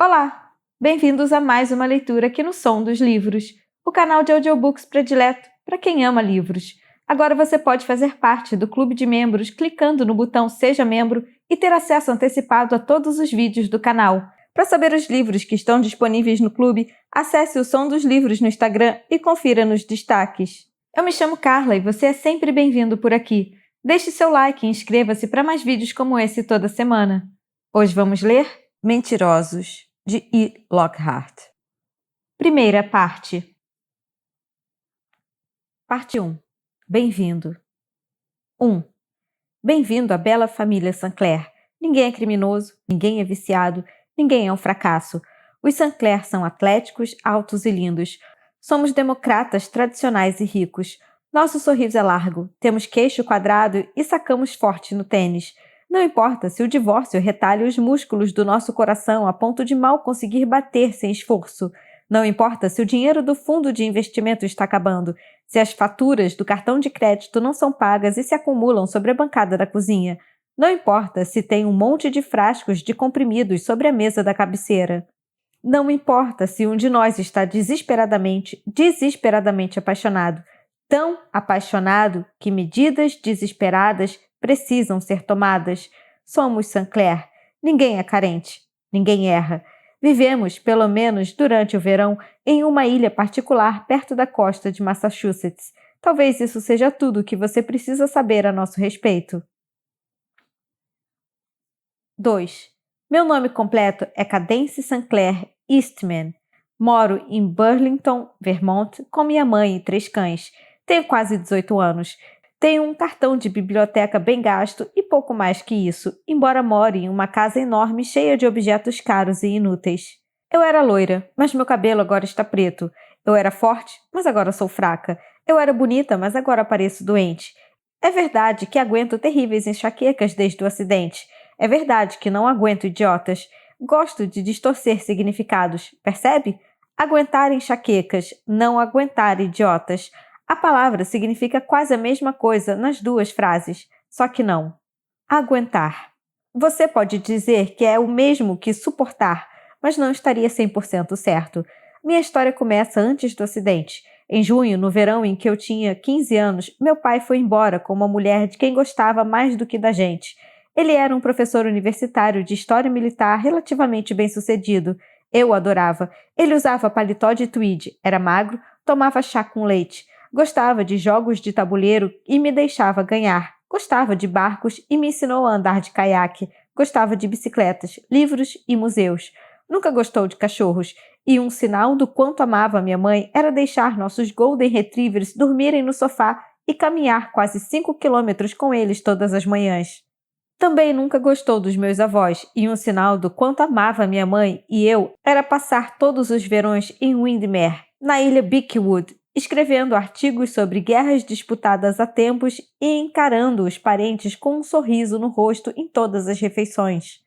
Olá! Bem-vindos a mais uma leitura aqui no Som dos Livros, o canal de audiobooks predileto para quem ama livros. Agora você pode fazer parte do clube de membros clicando no botão Seja Membro e ter acesso antecipado a todos os vídeos do canal. Para saber os livros que estão disponíveis no clube, acesse o Som dos Livros no Instagram e confira nos destaques. Eu me chamo Carla e você é sempre bem-vindo por aqui. Deixe seu like e inscreva-se para mais vídeos como esse toda semana. Hoje vamos ler Mentirosos, de E. Lockhart. Primeira parte. Parte 1. Bem-vindo. 1. Bem-vindo à bela família Sinclair. Ninguém é criminoso, ninguém é viciado, ninguém é um fracasso. Os Sinclair são atléticos, altos e lindos. Somos democratas tradicionais e ricos. Nosso sorriso é largo, temos queixo quadrado e sacamos forte no tênis. Não importa se o divórcio retalha os músculos do nosso coração a ponto de mal conseguir bater sem esforço. Não importa se o dinheiro do fundo de investimento está acabando, se as faturas do cartão de crédito não são pagas e se acumulam sobre a bancada da cozinha. Não importa se tem um monte de frascos de comprimidos sobre a mesa da cabeceira. Não importa se um de nós está desesperadamente apaixonado. Tão apaixonado que medidas desesperadas precisam ser tomadas. Somos Sinclair. Ninguém é carente. Ninguém erra. Vivemos, pelo menos durante o verão, em uma ilha particular perto da costa de Massachusetts. Talvez isso seja tudo o que você precisa saber a nosso respeito. 2. Meu nome completo é Cadence Sinclair Eastman. Moro em Burlington, Vermont, com minha mãe e 3 cães. Tenho quase 18 anos. Tenho um cartão de biblioteca bem gasto e pouco mais que isso, embora more em uma casa enorme cheia de objetos caros e inúteis. Eu era loira, mas meu cabelo agora está preto. Eu era forte, mas agora sou fraca. Eu era bonita, mas agora pareço doente. É verdade que aguento terríveis enxaquecas desde o acidente. É verdade que não aguento idiotas. Gosto de distorcer significados, percebe? Aguentar enxaquecas, não aguentar idiotas. A palavra significa quase a mesma coisa nas duas frases, só que não. Aguentar. Você pode dizer que é o mesmo que suportar, mas não estaria 100% certo. Minha história começa antes do acidente. Em junho, no verão em que eu tinha 15 anos, meu pai foi embora com uma mulher de quem gostava mais do que da gente. Ele era um professor universitário de história militar relativamente bem-sucedido. Eu o adorava. Ele usava paletó de tweed, era magro, tomava chá com leite. Gostava de jogos de tabuleiro e me deixava ganhar. Gostava de barcos e me ensinou a andar de caiaque. Gostava de bicicletas, livros e museus. Nunca gostou de cachorros. E um sinal do quanto amava minha mãe era deixar nossos Golden Retrievers dormirem no sofá e caminhar quase 5 quilômetros com eles todas as manhãs. Também nunca gostou dos meus avós, e um sinal do quanto amava minha mãe e eu era passar todos os verões em Windermere, na ilha Beechwood, escrevendo artigos sobre guerras disputadas há tempos e encarando os parentes com um sorriso no rosto em todas as refeições.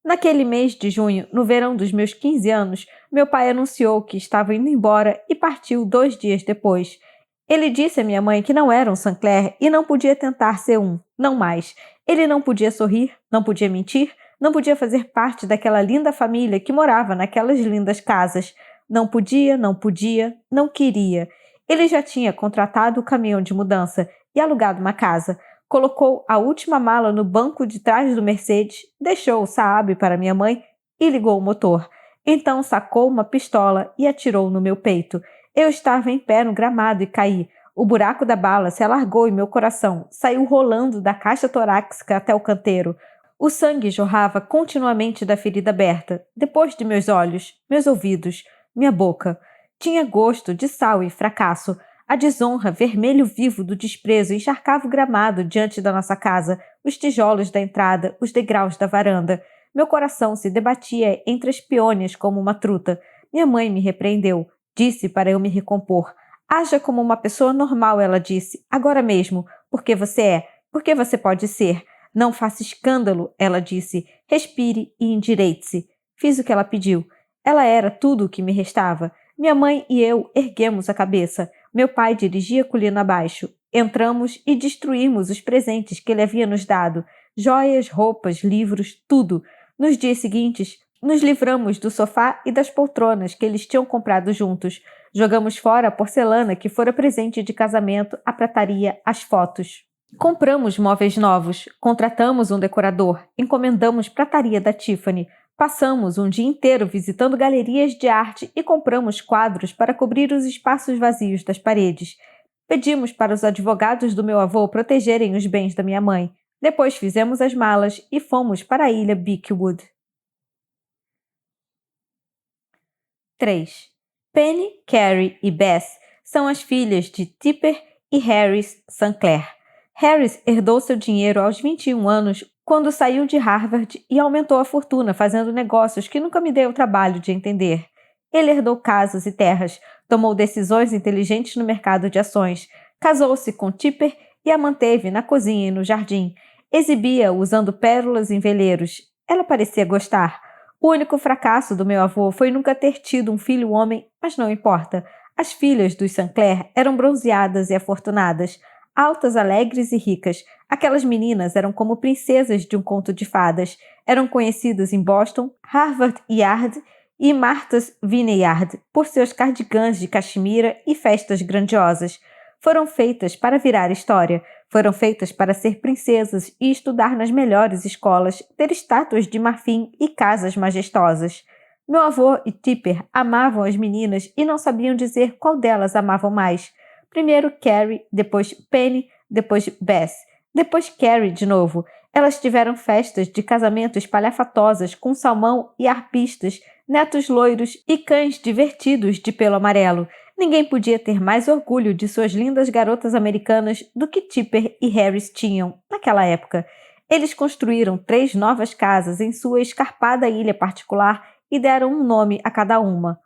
Naquele mês de junho, no verão dos meus 15 anos, meu pai anunciou que estava indo embora e partiu 2 dias depois. Ele disse à minha mãe que não era um Sinclair e não podia tentar ser um, não mais. Ele não podia sorrir, não podia mentir, não podia fazer parte daquela linda família que morava naquelas lindas casas. Não podia, não queria. Ele já tinha contratado o caminhão de mudança e alugado uma casa. Colocou a última mala no banco de trás do Mercedes, deixou o Saab para minha mãe e ligou o motor. Então sacou uma pistola e atirou no meu peito. Eu estava em pé no gramado e caí. O buraco da bala se alargou e meu coração saiu rolando da caixa torácica até o canteiro. O sangue jorrava continuamente da ferida aberta, depois de meus olhos, meus ouvidos, minha boca. Tinha gosto de sal e fracasso. A desonra vermelho vivo do desprezo encharcava o gramado diante da nossa casa, os tijolos da entrada, os degraus da varanda. Meu coração se debatia entre as peônias como uma truta. Minha mãe me repreendeu. Disse para eu me recompor. Haja como uma pessoa normal, ela disse, agora mesmo, porque você é, porque você pode ser. Não faça escândalo, ela disse. Respire e endireite-se. Fiz o que ela pediu. Ela era tudo o que me restava. Minha mãe e eu erguemos a cabeça. Meu pai dirigia a colina abaixo. Entramos e destruímos os presentes que ele havia nos dado. Joias, roupas, livros, tudo. Nos dias seguintes, Nos livramos do sofá e das poltronas que eles tinham comprado juntos. Jogamos fora a porcelana que fora presente de casamento, a prataria, as fotos. Compramos móveis novos, contratamos um decorador, encomendamos prataria da Tiffany, passamos um dia inteiro visitando galerias de arte e compramos quadros para cobrir os espaços vazios das paredes. Pedimos para os advogados do meu avô protegerem os bens da minha mãe. Depois fizemos as malas e fomos para a ilha Beechwood. 3. Penny, Carrie e Bess são as filhas de Tipper e Harris Sinclair. Harris herdou seu dinheiro aos 21 anos quando saiu de Harvard e aumentou a fortuna fazendo negócios que nunca me dei o trabalho de entender. Ele herdou casas e terras, tomou decisões inteligentes no mercado de ações, casou-se com Tipper e a manteve na cozinha e no jardim. Exibia usando pérolas em veleiros. Ela parecia gostar. O único fracasso do meu avô foi nunca ter tido um filho homem, mas não importa. As filhas dos Sinclair eram bronzeadas e afortunadas, altas, alegres e ricas. Aquelas meninas eram como princesas de um conto de fadas. Eram conhecidas em Boston, Harvard Yard e Martha's Vineyard por seus cardigãs de cachemira e festas grandiosas. Foram feitas para virar história. Foram feitas para ser princesas e estudar nas melhores escolas, ter estátuas de marfim e casas majestosas. Meu avô e Tipper amavam as meninas e não sabiam dizer qual delas amavam mais. Primeiro Carrie, depois Penny, depois Bess, depois Carrie de novo. Elas tiveram festas de casamento espalhafatosas com salmão e arpistas, netos loiros e cães divertidos de pelo amarelo. Ninguém podia ter mais orgulho de suas lindas garotas americanas do que Tipper e Harris tinham, naquela época. Eles construíram 3 novas casas em sua escarpada ilha particular e deram um nome a cada uma.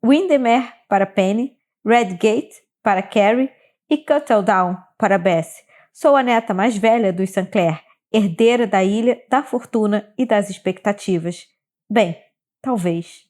Windermere para Penny, Redgate para Carrie e Cuttledown para Bess. Sou a neta mais velha dos Sinclair, herdeira da ilha, da fortuna e das expectativas. Bem, talvez.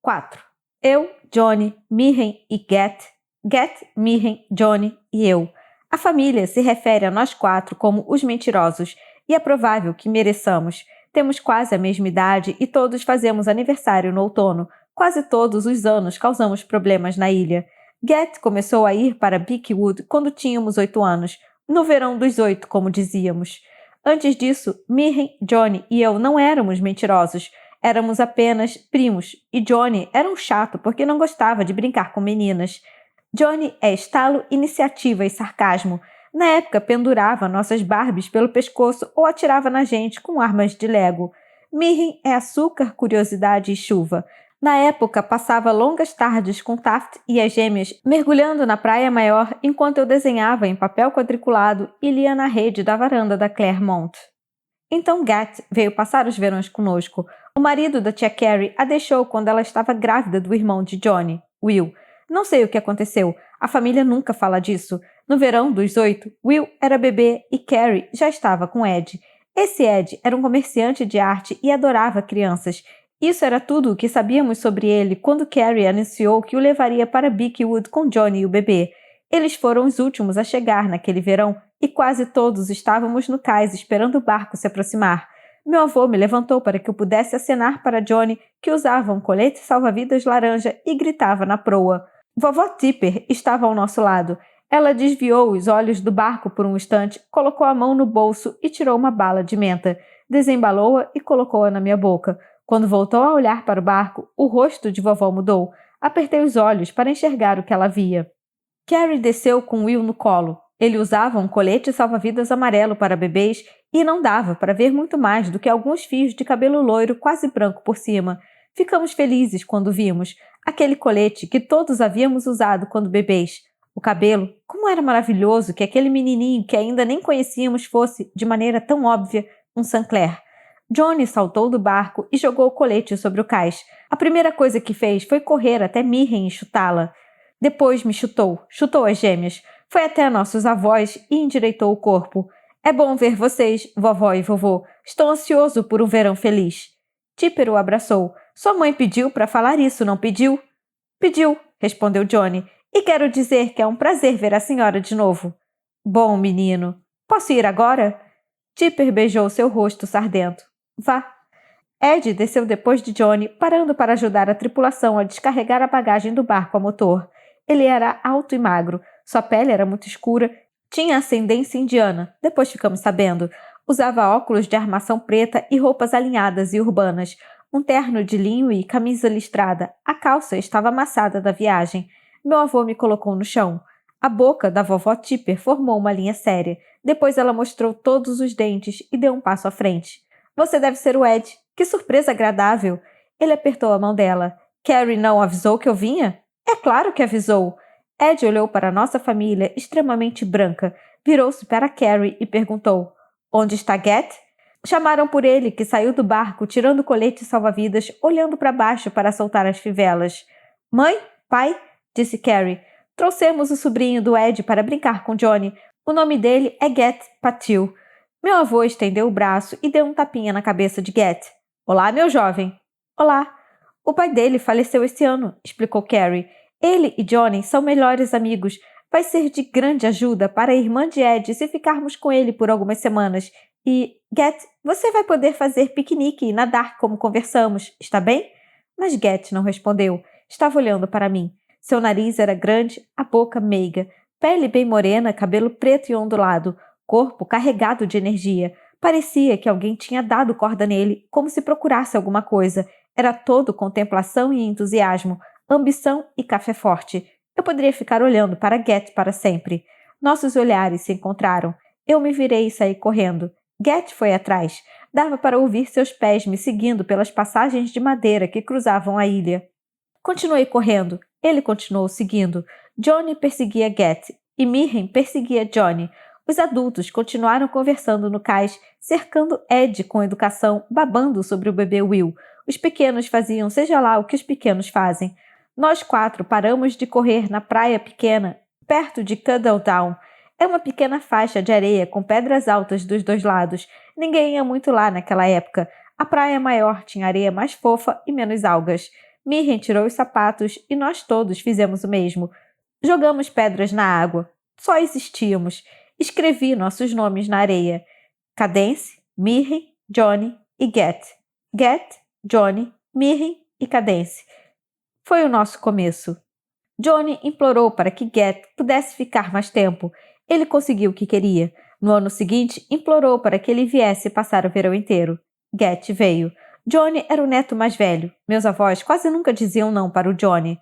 4. Eu, Johnny, Mirren e Get, Mirren, Johnny e eu. A família se refere a nós 4 como os mentirosos, e é provável que mereçamos. Temos quase a mesma idade e todos fazemos aniversário no outono. Quase todos os anos causamos problemas na ilha. Get começou a ir para Beechwood quando tínhamos 8 anos, no verão dos 8, como dizíamos. Antes disso, Mirren, Johnny e eu não éramos mentirosos. Éramos apenas primos, e Johnny era um chato porque não gostava de brincar com meninas. Johnny é estalo, iniciativa e sarcasmo. Na época, pendurava nossas Barbies pelo pescoço ou atirava na gente com armas de Lego. Mirren é açúcar, curiosidade e chuva. Na época, passava longas tardes com Taft e as gêmeas mergulhando na praia maior enquanto eu desenhava em papel quadriculado e lia na rede da varanda da Claremont. Então Gat veio passar os verões conosco. O marido da tia Carrie a deixou quando ela estava grávida do irmão de Johnny, Will. Não sei o que aconteceu. A família nunca fala disso. No verão dos 8, Will era bebê e Carrie já estava com Ed. Esse Ed era um comerciante de arte e adorava crianças. Isso era tudo o que sabíamos sobre ele quando Carrie anunciou que o levaria para Beechwood com Johnny e o bebê. Eles foram os últimos a chegar naquele verão e quase todos estávamos no cais esperando o barco se aproximar. Meu avô me levantou para que eu pudesse acenar para Johnny, que usava um colete salva-vidas laranja e gritava na proa. Vovó Tipper estava ao nosso lado. Ela desviou os olhos do barco por um instante, colocou a mão no bolso e tirou uma bala de menta. Desembalou-a e colocou-a na minha boca. Quando voltou a olhar para o barco, o rosto de vovó mudou. Apertei os olhos para enxergar o que ela via. Carrie desceu com Will no colo. Ele usava um colete salva-vidas amarelo para bebês e não dava para ver muito mais do que alguns fios de cabelo loiro quase branco por cima. Ficamos felizes quando vimos aquele colete que todos havíamos usado quando bebês. O cabelo, como era maravilhoso que aquele menininho que ainda nem conhecíamos fosse, de maneira tão óbvia, um Sinclair. Johnny saltou do barco e jogou o colete sobre o cais. A primeira coisa que fez foi correr até Mirren e chutá-la. Depois me chutou as gêmeas. Foi até nossos avós e endireitou o corpo. É bom ver vocês, vovó e vovô. Estou ansioso por um verão feliz. Tipper o abraçou. Sua mãe pediu para falar isso, não pediu? Pediu, respondeu Johnny. E quero dizer que é um prazer ver a senhora de novo. Bom, menino. Posso ir agora? Tipper beijou seu rosto sardento. Vá. Ed desceu depois de Johnny, parando para ajudar a tripulação a descarregar a bagagem do barco a motor. Ele era alto e magro, sua pele era muito escura, tinha ascendência indiana, depois ficamos sabendo. Usava óculos de armação preta e roupas alinhadas e urbanas, um terno de linho e camisa listrada. A calça estava amassada da viagem. Meu avô me colocou no chão. A boca da vovó Tipper formou uma linha séria. Depois ela mostrou todos os dentes e deu um passo à frente. Você deve ser o Ed. Que surpresa agradável! Ele apertou a mão dela. Carrie não avisou que eu vinha? É claro que avisou. Ed olhou para nossa família extremamente branca, virou-se para Carrie e perguntou: Onde está Get? Chamaram por ele, que saiu do barco tirando o colete salva-vidas, olhando para baixo para soltar as fivelas. Mãe? Pai? Disse Carrie. Trouxemos o sobrinho do Ed para brincar com Johnny. O nome dele é Get Patil. Meu avô estendeu o braço e deu um tapinha na cabeça de Get. Olá, meu jovem. Olá. O pai dele faleceu esse ano, explicou Carrie. Ele e Johnny são melhores amigos. Vai ser de grande ajuda para a irmã de Ed se ficarmos com ele por algumas semanas. E, Get, você vai poder fazer piquenique e nadar como conversamos, está bem? Mas Get não respondeu. Estava olhando para mim. Seu nariz era grande, a boca meiga, pele bem morena, cabelo preto e ondulado, corpo carregado de energia. Parecia que alguém tinha dado corda nele, como se procurasse alguma coisa. Era todo contemplação e entusiasmo, ambição e café forte. Eu poderia ficar olhando para Get para sempre. Nossos olhares se encontraram. Eu me virei e saí correndo. Get foi atrás. Dava para ouvir seus pés me seguindo pelas passagens de madeira que cruzavam a ilha. Continuei correndo. Ele continuou seguindo. Johnny perseguia Get e Mirren perseguia Johnny. Os adultos continuaram conversando no cais, cercando Ed com educação, babando sobre o bebê Will. Os pequenos faziam seja lá o que os pequenos fazem. Nós 4 paramos de correr na praia pequena, perto de Cuddle Down. É uma pequena faixa de areia com pedras altas dos dois lados. Ninguém ia muito lá naquela época. A praia maior tinha areia mais fofa e menos algas. Mirren tirou os sapatos e nós todos fizemos o mesmo. Jogamos pedras na água. Só existíamos. Escrevi nossos nomes na areia. Cadence, Mirren, Johnny e Get. Get, Johnny, Mirren e Cadence. Foi o nosso começo. Johnny implorou para que Get pudesse ficar mais tempo. Ele conseguiu o que queria. No ano seguinte, implorou para que ele viesse passar o verão inteiro. Get veio. Johnny era o neto mais velho. Meus avós quase nunca diziam não para o Johnny.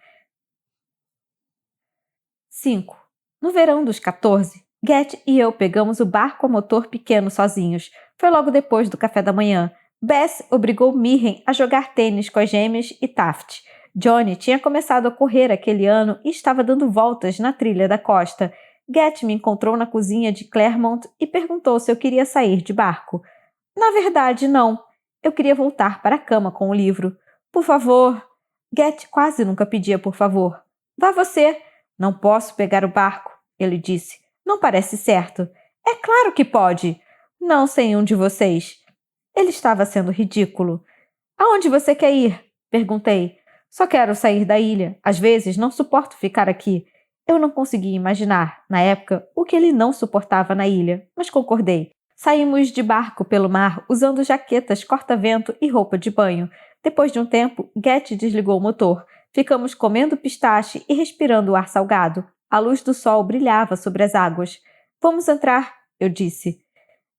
5. No verão dos 14, Get e eu pegamos o barco a motor pequeno sozinhos. Foi logo depois do café da manhã. Bess obrigou Mirren a jogar tênis com as gêmeas e Taft. Johnny tinha começado a correr aquele ano e estava dando voltas na trilha da costa. Get me encontrou na cozinha de Claremont e perguntou se eu queria sair de barco. Na verdade, não. Eu queria voltar para a cama com o livro. Por favor. Get quase nunca pedia por favor. Vá você. Não posso pegar o barco, ele disse. Não parece certo. É claro que pode. Não sem um de vocês. Ele estava sendo ridículo. Aonde você quer ir? Perguntei. Só quero sair da ilha. Às vezes não suporto ficar aqui. Eu não conseguia imaginar, na época, o que ele não suportava na ilha, mas concordei. Saímos de barco pelo mar usando jaquetas corta-vento e roupa de banho. Depois de um tempo, Get desligou o motor. Ficamos comendo pistache e respirando o ar salgado. A luz do sol brilhava sobre as águas. Vamos entrar, eu disse.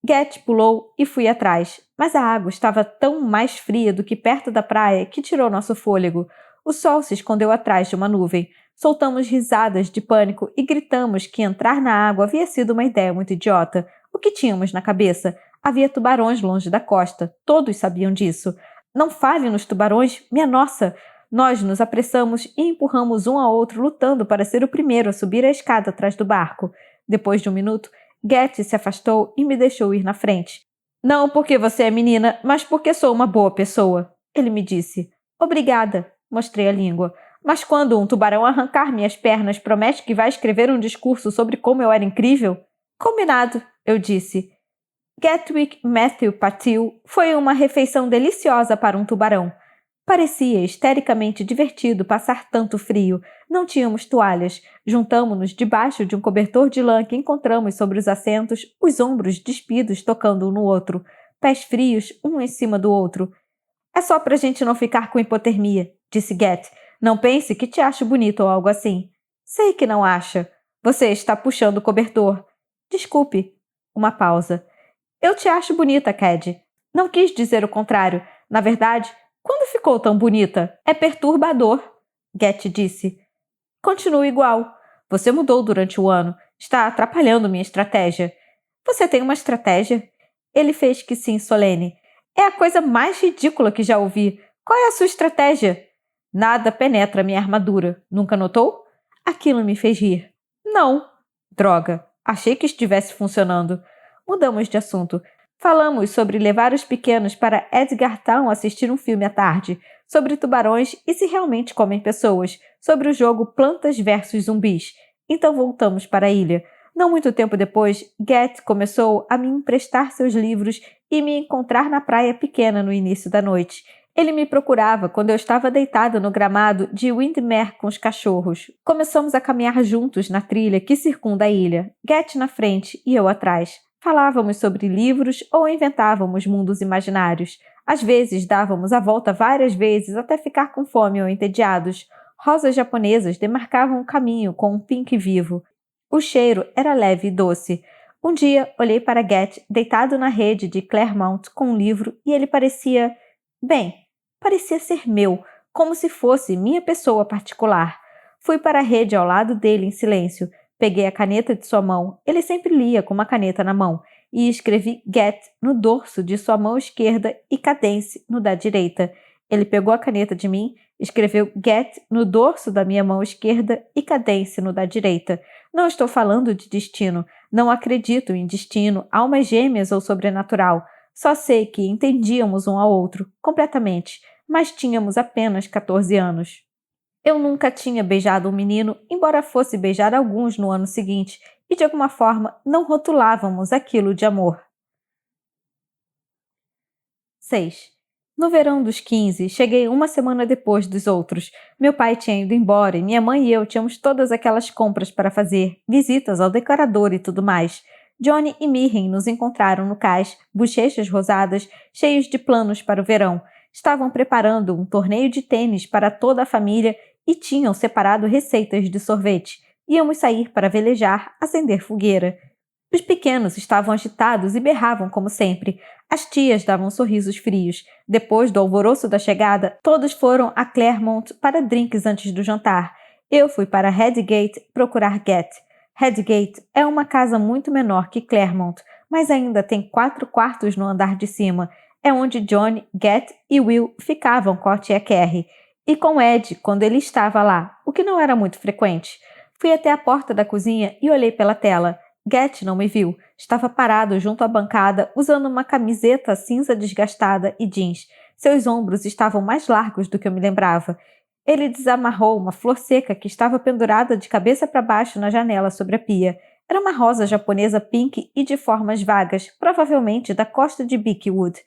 Get pulou e fui atrás, mas a água estava tão mais fria do que perto da praia que tirou nosso fôlego. O sol se escondeu atrás de uma nuvem. Soltamos risadas de pânico e gritamos que entrar na água havia sido uma ideia muito idiota. O que tínhamos na cabeça? Havia tubarões longe da costa. Todos sabiam disso. Não fale nos tubarões, minha nossa! Nós nos apressamos e empurramos um ao outro lutando para ser o primeiro a subir a escada atrás do barco. Depois de um minuto, Get se afastou e me deixou ir na frente. Não porque você é menina, mas porque sou uma boa pessoa, ele me disse. Obrigada, mostrei a língua. Mas quando um tubarão arrancar minhas pernas, promete que vai escrever um discurso sobre como eu era incrível? Combinado, eu disse. Gatwick Matthew Patil foi uma refeição deliciosa para um tubarão. Parecia histericamente divertido passar tanto frio. Não tínhamos toalhas. Juntamo-nos debaixo de um cobertor de lã que encontramos sobre os assentos, os ombros despidos tocando um no outro. pés frios, um em cima do outro. É só pra gente não ficar com hipotermia, disse Get. Não pense que te acho bonito ou algo assim. Sei que não acha. Você está puxando o cobertor. Desculpe. Uma pausa. Eu te acho bonita, Cad. Não quis dizer o contrário. Na verdade, quando ficou tão bonita? É perturbador, Get disse. Continua igual. Você mudou durante o ano. Está atrapalhando minha estratégia. Você tem uma estratégia? Ele fez que sim, solene. É a coisa mais ridícula que já ouvi. Qual é a sua estratégia? Nada penetra minha armadura. Nunca notou? Aquilo me fez rir. Não. Droga. Achei que estivesse funcionando. Mudamos de assunto. Falamos sobre levar os pequenos para Edgar Town assistir um filme à tarde, sobre tubarões e se realmente comem pessoas, sobre o jogo Plantas versus Zumbis. Então voltamos para a ilha. Não muito tempo depois, Get começou a me emprestar seus livros e me encontrar na praia pequena no início da noite. Ele me procurava quando eu estava deitada no gramado de Windermere com os cachorros. Começamos a caminhar juntos na trilha que circunda a ilha, Get na frente e eu atrás. Falávamos sobre livros ou inventávamos mundos imaginários. Às vezes dávamos a volta várias vezes até ficar com fome ou entediados. Rosas japonesas demarcavam o caminho com um pink vivo. O cheiro era leve e doce. Um dia olhei para Get deitado na rede de Claremont com um livro e ele parecia... Bem, parecia ser meu, como se fosse minha pessoa particular. Fui para a rede ao lado dele em silêncio. Peguei a caneta de sua mão, ele sempre lia com uma caneta na mão, e escrevi Get no dorso de sua mão esquerda e Cadence no da direita. Ele pegou a caneta de mim, escreveu Get no dorso da minha mão esquerda e Cadence no da direita. Não estou falando de destino, não acredito em destino, almas gêmeas ou sobrenatural. Só sei que entendíamos um ao outro, completamente, mas tínhamos apenas 14 anos. Eu nunca tinha beijado um menino, embora fosse beijar alguns no ano seguinte, e de alguma forma não rotulávamos aquilo de amor. 6. No verão dos 15, cheguei uma semana depois dos outros. Meu pai tinha ido embora e minha mãe e eu tínhamos todas aquelas compras para fazer, visitas ao decorador e tudo mais. Johnny e Mirren nos encontraram no cais, bochechas rosadas, cheios de planos para o verão. Estavam preparando um torneio de tênis para toda a família e tinham separado receitas de sorvete. Íamos sair para velejar, acender fogueira. Os pequenos estavam agitados e berravam como sempre. As tias davam sorrisos frios. Depois do alvoroço da chegada, todos foram a Claremont para drinks antes do jantar. Eu fui para Redgate procurar Get. Redgate é uma casa muito menor que Claremont, mas ainda tem 4 quartos no andar de cima. É onde John, Get e Will ficavam com a tia Carrie. E com Ed, quando ele estava lá, o que não era muito frequente. Fui até a porta da cozinha e olhei pela tela. Get não me viu. Estava parado junto à bancada, usando uma camiseta cinza desgastada e jeans. Seus ombros estavam mais largos do que eu me lembrava. Ele desamarrou uma flor seca que estava pendurada de cabeça para baixo na janela sobre a pia. Era uma rosa japonesa pink e de formas vagas, provavelmente da costa de Beechwood.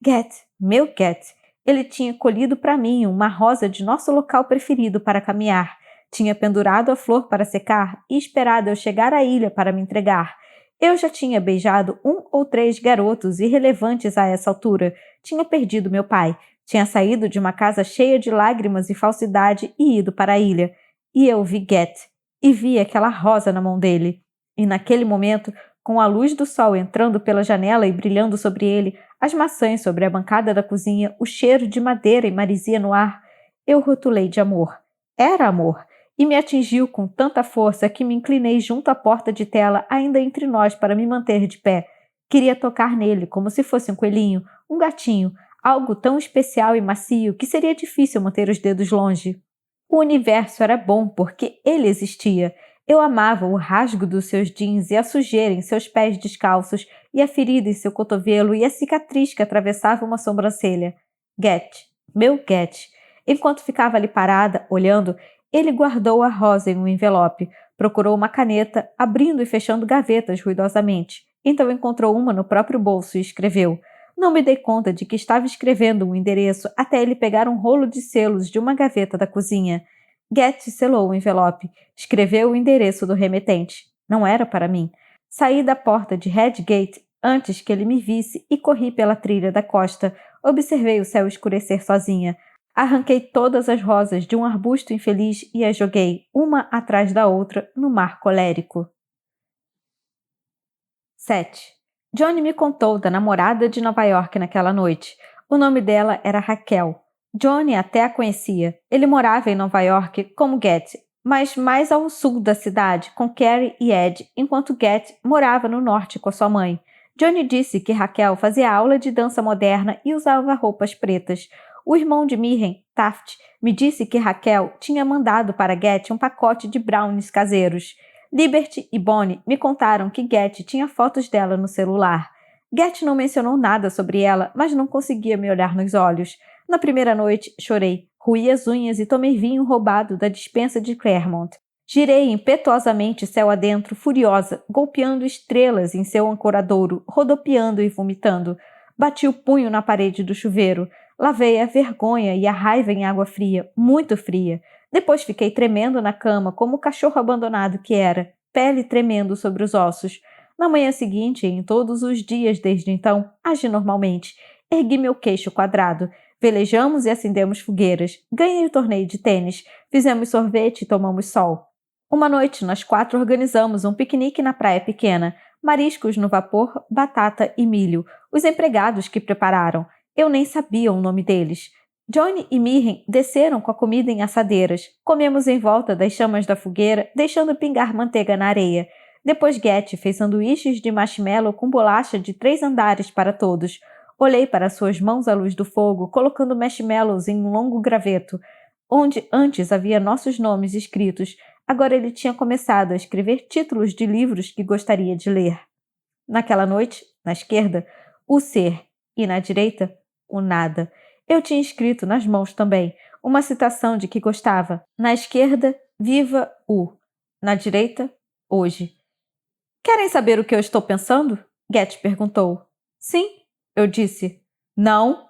Get, meu Get. Ele tinha colhido para mim uma rosa de nosso local preferido para caminhar. Tinha pendurado a flor para secar e esperado eu chegar à ilha para me entregar. Eu já tinha beijado 1 ou 3 garotos irrelevantes a essa altura. Tinha perdido meu pai. Tinha saído de uma casa cheia de lágrimas e falsidade e ido para a ilha. E eu vi Get. E vi aquela rosa na mão dele. E naquele momento, com a luz do sol entrando pela janela e brilhando sobre ele, as maçãs sobre a bancada da cozinha, o cheiro de madeira e marisia no ar, eu rotulei de amor. Era amor. E me atingiu com tanta força que me inclinei junto à porta de tela ainda entre nós para me manter de pé. Queria tocar nele como se fosse um coelhinho, um gatinho, algo tão especial e macio que seria difícil manter os dedos longe. O universo era bom porque ele existia. Eu amava o rasgo dos seus jeans e a sujeira em seus pés descalços e a ferida em seu cotovelo e a cicatriz que atravessava uma sobrancelha. Get, meu Get. Enquanto ficava ali parada, olhando, ele guardou a rosa em um envelope, procurou uma caneta, abrindo e fechando gavetas ruidosamente. Então encontrou uma no próprio bolso e escreveu. Não me dei conta de que estava escrevendo um endereço até ele pegar um rolo de selos de uma gaveta da cozinha. Get selou o envelope, escreveu o endereço do remetente. Não era para mim. Saí da porta de Redgate antes que ele me visse e corri pela trilha da costa. Observei o céu escurecer sozinha. Arranquei todas as rosas de um arbusto infeliz e as joguei, uma atrás da outra, no mar colérico. 7. Johnny me contou da namorada de Nova York naquela noite. O nome dela era Raquel. Johnny até a conhecia. Ele morava em Nova York como Getty, mas mais ao sul da cidade, com Carrie e Ed, enquanto Getty morava no norte com a sua mãe. Johnny disse que Raquel fazia aula de dança moderna e usava roupas pretas. O irmão de Mirren, Taft, me disse que Raquel tinha mandado para Getty um pacote de brownies caseiros. Liberty e Bonnie me contaram que Getty tinha fotos dela no celular. Getty não mencionou nada sobre ela, mas não conseguia me olhar nos olhos. Na primeira noite, chorei, roí as unhas e tomei vinho roubado da despensa de Claremont. Girei impetuosamente céu adentro, furiosa, golpeando estrelas em seu ancoradouro, rodopiando e vomitando. Bati o punho na parede do chuveiro. Lavei a vergonha e a raiva em água fria, muito fria. Depois fiquei tremendo na cama, como o cachorro abandonado que era, pele tremendo sobre os ossos. Na manhã seguinte, e em todos os dias desde então, agi normalmente. Ergui meu queixo quadrado. Velejamos e acendemos fogueiras. Ganhei o torneio de tênis. Fizemos sorvete e tomamos sol. Uma noite, nós 4 organizamos um piquenique na praia pequena. Mariscos no vapor, batata e milho. Os empregados que prepararam. Eu nem sabia o nome deles. Johnny e Mirren desceram com a comida em assadeiras. Comemos em volta das chamas da fogueira, deixando pingar manteiga na areia. Depois Getty fez sanduíches de marshmallow com bolacha de 3 andares para todos. Olhei para suas mãos à luz do fogo, colocando marshmallows em um longo graveto, onde antes havia nossos nomes escritos. Agora ele tinha começado a escrever títulos de livros que gostaria de ler. Naquela noite, na esquerda, o ser, e na direita, o nada. Eu tinha escrito nas mãos também uma citação de que gostava. Na esquerda, viva o. Na direita, hoje. Querem saber o que eu estou pensando? Getty perguntou. Sim, eu disse. Não,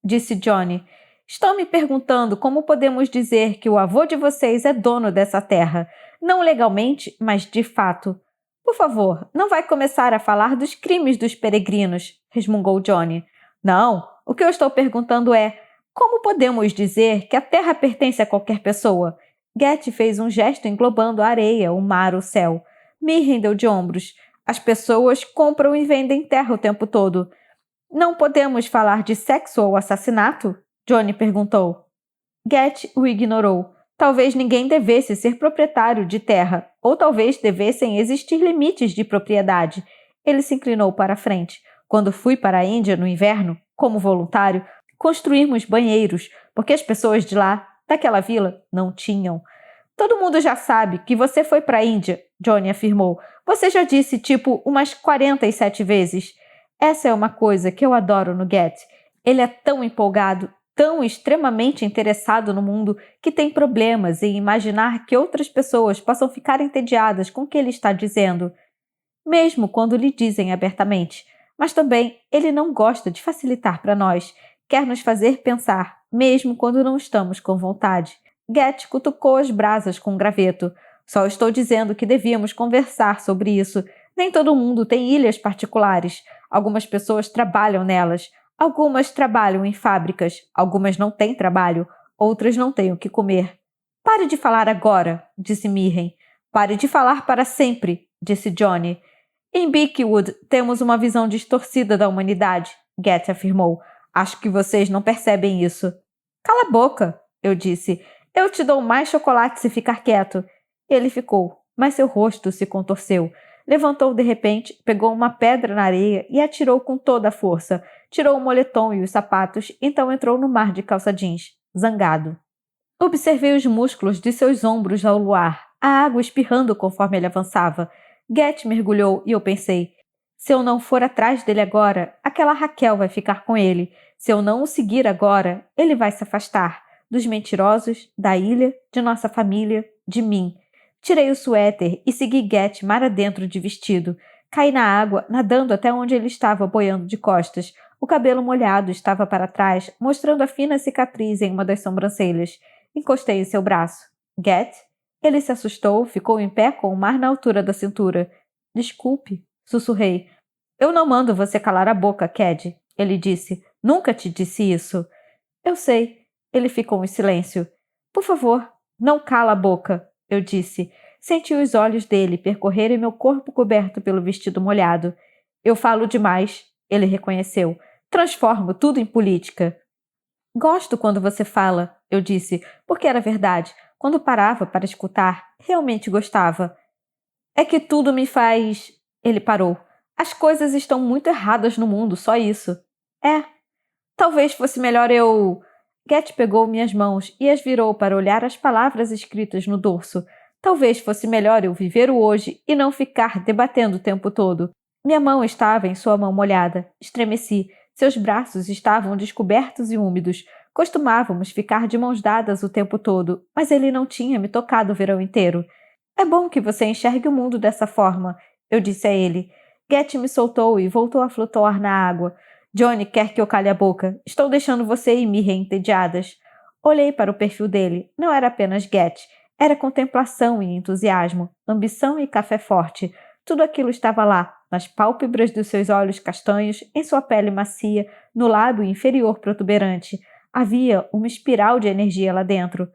disse Johnny. Estou me perguntando como podemos dizer que o avô de vocês é dono dessa terra. Não legalmente, mas de fato. Por favor, não vai começar a falar dos crimes dos peregrinos, resmungou Johnny. Não, o que eu estou perguntando é, como podemos dizer que a terra pertence a qualquer pessoa? Getty fez um gesto englobando a areia, o mar, o céu. Mirren deu de ombros. As pessoas compram e vendem terra o tempo todo. Não podemos falar de sexo ou assassinato? Johnny perguntou. Getty o ignorou. Talvez ninguém devesse ser proprietário de terra, ou talvez devessem existir limites de propriedade. Ele se inclinou para a frente. Quando fui para a Índia no inverno, como voluntário, construímos banheiros, porque as pessoas de lá, daquela vila, não tinham. Todo mundo já sabe que você foi para a Índia, Johnny afirmou. Você já disse, tipo, umas 47 vezes. Essa é uma coisa que eu adoro no Getty. Ele é tão empolgado, tão extremamente interessado no mundo, que tem problemas em imaginar que outras pessoas possam ficar entediadas com o que ele está dizendo, mesmo quando lhe dizem abertamente. Mas também ele não gosta de facilitar para nós, quer nos fazer pensar, mesmo quando não estamos com vontade. Getty cutucou as brasas com um graveto. Só estou dizendo que devíamos conversar sobre isso. Nem todo mundo tem ilhas particulares. Algumas pessoas trabalham nelas. Algumas trabalham em fábricas. Algumas não têm trabalho. Outras não têm o que comer. Pare de falar agora, disse Mirren. Pare de falar para sempre, disse Johnny. Em Beechwood temos uma visão distorcida da humanidade, Getty afirmou. Acho que vocês não percebem isso. Cala a boca, eu disse. Eu te dou mais chocolate se ficar quieto. Ele ficou, mas seu rosto se contorceu. Levantou de repente, pegou uma pedra na areia e atirou com toda a força. Tirou o moletom e os sapatos, então entrou no mar de calça jeans, zangado. Observei os músculos de seus ombros ao luar, a água espirrando conforme ele avançava. Getty mergulhou e eu pensei, se eu não for atrás dele agora, aquela Raquel vai ficar com ele. Se eu não o seguir agora, ele vai se afastar. Dos mentirosos, da ilha, de nossa família, de mim. Tirei o suéter e segui Getty mar adentro de vestido. Caí na água, nadando até onde ele estava boiando de costas. O cabelo molhado estava para trás, mostrando a fina cicatriz em uma das sobrancelhas. Encostei em seu braço. Getty? Ele se assustou, ficou em pé com o mar na altura da cintura. Desculpe, sussurrei. Eu não mando você calar a boca, Cad, ele disse. Nunca te disse isso. Eu sei. Ele ficou em silêncio. Por favor, não cala a boca, eu disse. Senti os olhos dele percorrerem meu corpo coberto pelo vestido molhado. Eu falo demais, ele reconheceu. Transformo tudo em política. Gosto quando você fala, eu disse, porque era verdade. Quando parava para escutar, realmente gostava. É que tudo me faz... Ele parou. As coisas estão muito erradas no mundo, só isso. É. Talvez fosse melhor eu... Get pegou minhas mãos e as virou para olhar as palavras escritas no dorso. Talvez fosse melhor eu viver o hoje e não ficar debatendo o tempo todo. Minha mão estava em sua mão molhada. Estremeci. Seus braços estavam descobertos e úmidos. Costumávamos ficar de mãos dadas o tempo todo, mas ele não tinha me tocado o verão inteiro. É bom que você enxergue o mundo dessa forma, eu disse a ele. Get me soltou e voltou a flutuar na água. Johnny quer que eu cale a boca. Estou deixando você e Mirra entediadas. Olhei para o perfil dele. Não era apenas Get. Era contemplação e entusiasmo, ambição e café forte. Tudo aquilo estava lá, nas pálpebras dos seus olhos castanhos, em sua pele macia, no lábio inferior protuberante. Havia uma espiral de energia lá dentro.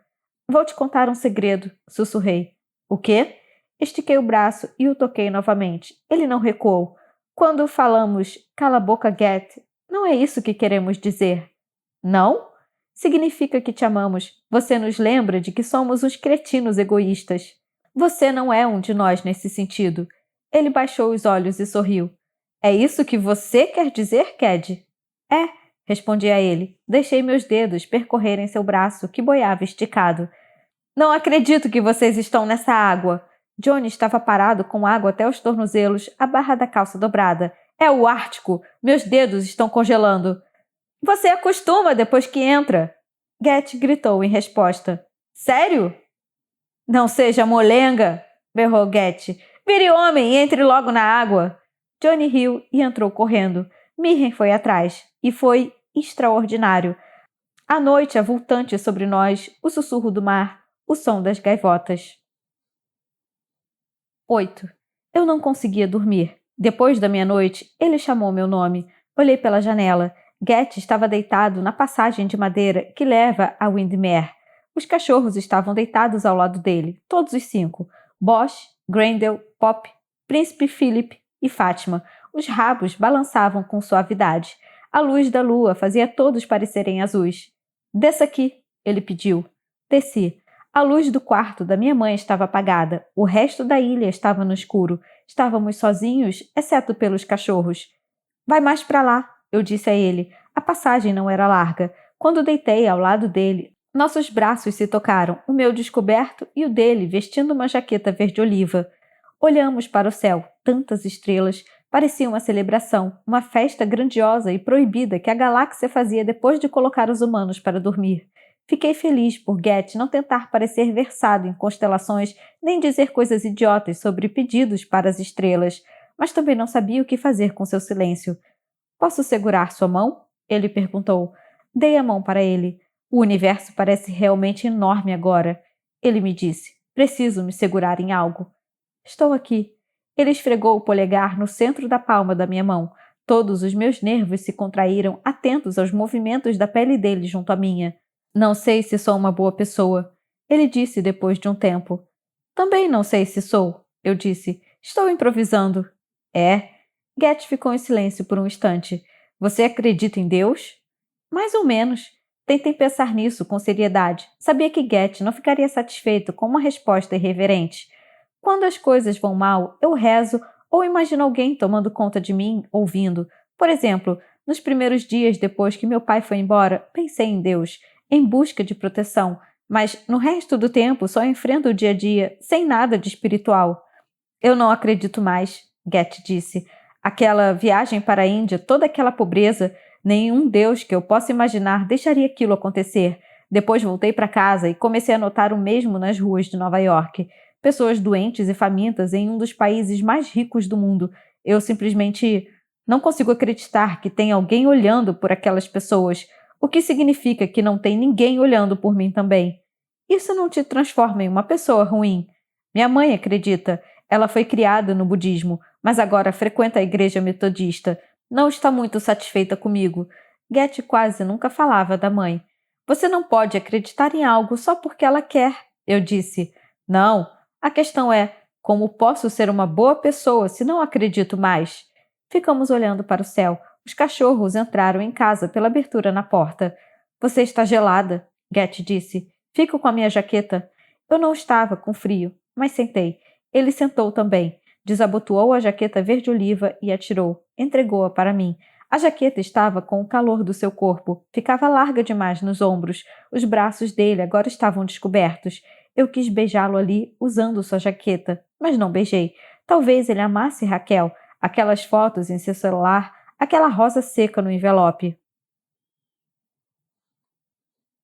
Vou te contar um segredo, sussurrei. O quê? Estiquei o braço e o toquei novamente. Ele não recuou. Quando falamos cala a boca, Get, não é isso que queremos dizer. Não? Significa que te amamos. Você nos lembra de que somos uns cretinos egoístas. Você não é um de nós nesse sentido. Ele baixou os olhos e sorriu. É isso que você quer dizer, Cad? É, respondi a ele. Deixei meus dedos percorrerem seu braço, que boiava esticado. Não acredito que vocês estão nessa água. Johnny estava parado com água até os tornozelos, a barra da calça dobrada. É o Ártico. Meus dedos estão congelando. Você acostuma depois que entra. Get gritou em resposta. Sério? Não seja molenga, berrou Get. Vire homem e entre logo na água. Johnny riu e entrou correndo. Mirren foi atrás. E foi extraordinário. A noite avultante sobre nós, o sussurro do mar, o som das gaivotas. 8. Eu não conseguia dormir. Depois da meia-noite, ele chamou meu nome. Olhei pela janela. Get estava deitado na passagem de madeira que leva a Windmere. Os cachorros estavam deitados ao lado dele, todos os 5. Bosch, Grendel, Pop, Príncipe Philip e Fátima. Os rabos balançavam com suavidade. A luz da lua fazia todos parecerem azuis. Desça aqui, ele pediu. Desci. A luz do quarto da minha mãe estava apagada. O resto da ilha estava no escuro. Estávamos sozinhos, exceto pelos cachorros. Vai mais para lá, eu disse a ele. A passagem não era larga. Quando deitei ao lado dele, nossos braços se tocaram, o meu descoberto e o dele vestindo uma jaqueta verde-oliva. Olhamos para o céu, tantas estrelas. Parecia uma celebração, uma festa grandiosa e proibida que a galáxia fazia depois de colocar os humanos para dormir. Fiquei feliz por Get não tentar parecer versado em constelações nem dizer coisas idiotas sobre pedidos para as estrelas, mas também não sabia o que fazer com seu silêncio. Posso segurar sua mão? Ele perguntou. Dei a mão para ele. O universo parece realmente enorme agora. Ele me disse. Preciso me segurar em algo. Estou aqui. Ele esfregou o polegar no centro da palma da minha mão. Todos os meus nervos se contraíram, atentos aos movimentos da pele dele junto à minha. Não sei se sou uma boa pessoa, ele disse depois de um tempo. Também não sei se sou, eu disse. Estou improvisando. É? Get ficou em silêncio por um instante. Você acredita em Deus? Mais ou menos. Tentei pensar nisso com seriedade. Sabia que Get não ficaria satisfeito com uma resposta irreverente. Quando as coisas vão mal, eu rezo ou imagino alguém tomando conta de mim, ouvindo. Por exemplo, nos primeiros dias depois que meu pai foi embora, pensei em Deus, em busca de proteção, mas no resto do tempo só enfrento o dia a dia, sem nada de espiritual. Eu não acredito mais, Get disse. Aquela viagem para a Índia, toda aquela pobreza, nenhum Deus que eu possa imaginar deixaria aquilo acontecer. Depois voltei para casa e comecei a notar o mesmo nas ruas de Nova York. Pessoas doentes e famintas em um dos países mais ricos do mundo. Eu simplesmente não consigo acreditar que tem alguém olhando por aquelas pessoas, o que significa que não tem ninguém olhando por mim também. Isso não te transforma em uma pessoa ruim. Minha mãe acredita. Ela foi criada no budismo. mas agora frequenta a igreja metodista. Não está muito satisfeita comigo. Getty quase nunca falava da mãe. Você não pode acreditar em algo só porque ela quer, eu disse. Não, a questão é, como posso ser uma boa pessoa se não acredito mais? Ficamos olhando para o céu. Os cachorros entraram em casa pela abertura na porta. Você está gelada, Getty disse. Fico com a minha jaqueta. Eu não estava com frio, mas sentei. Ele sentou também. Desabotoou a jaqueta verde-oliva e atirou. Entregou-a para mim. A jaqueta estava com o calor do seu corpo. Ficava larga demais nos ombros. Os braços dele agora estavam descobertos. Eu quis beijá-lo ali, usando sua jaqueta, mas não beijei. Talvez ele amasse Raquel, aquelas fotos em seu celular, aquela rosa seca no envelope.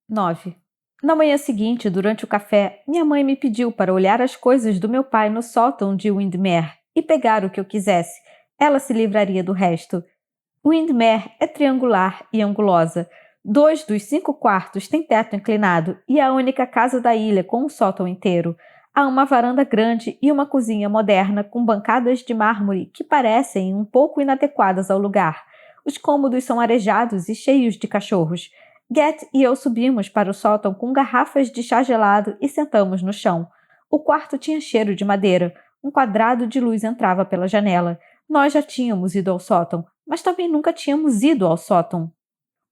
9. Na manhã seguinte, durante o café, minha mãe me pediu para olhar as coisas do meu pai no sótão de Windermere e pegar o que eu quisesse. Ela se livraria do resto. Windermere é triangular e angulosa. 2 dos 5 quartos têm teto inclinado e é a única casa da ilha com um sótão inteiro. Há uma varanda grande e uma cozinha moderna com bancadas de mármore que parecem um pouco inadequadas ao lugar. Os cômodos são arejados e cheios de cachorros. Getty e eu subimos para o sótão com garrafas de chá gelado e sentamos no chão. O quarto tinha cheiro de madeira. Um quadrado de luz entrava pela janela. Nós já tínhamos ido ao sótão, mas também nunca tínhamos ido ao sótão.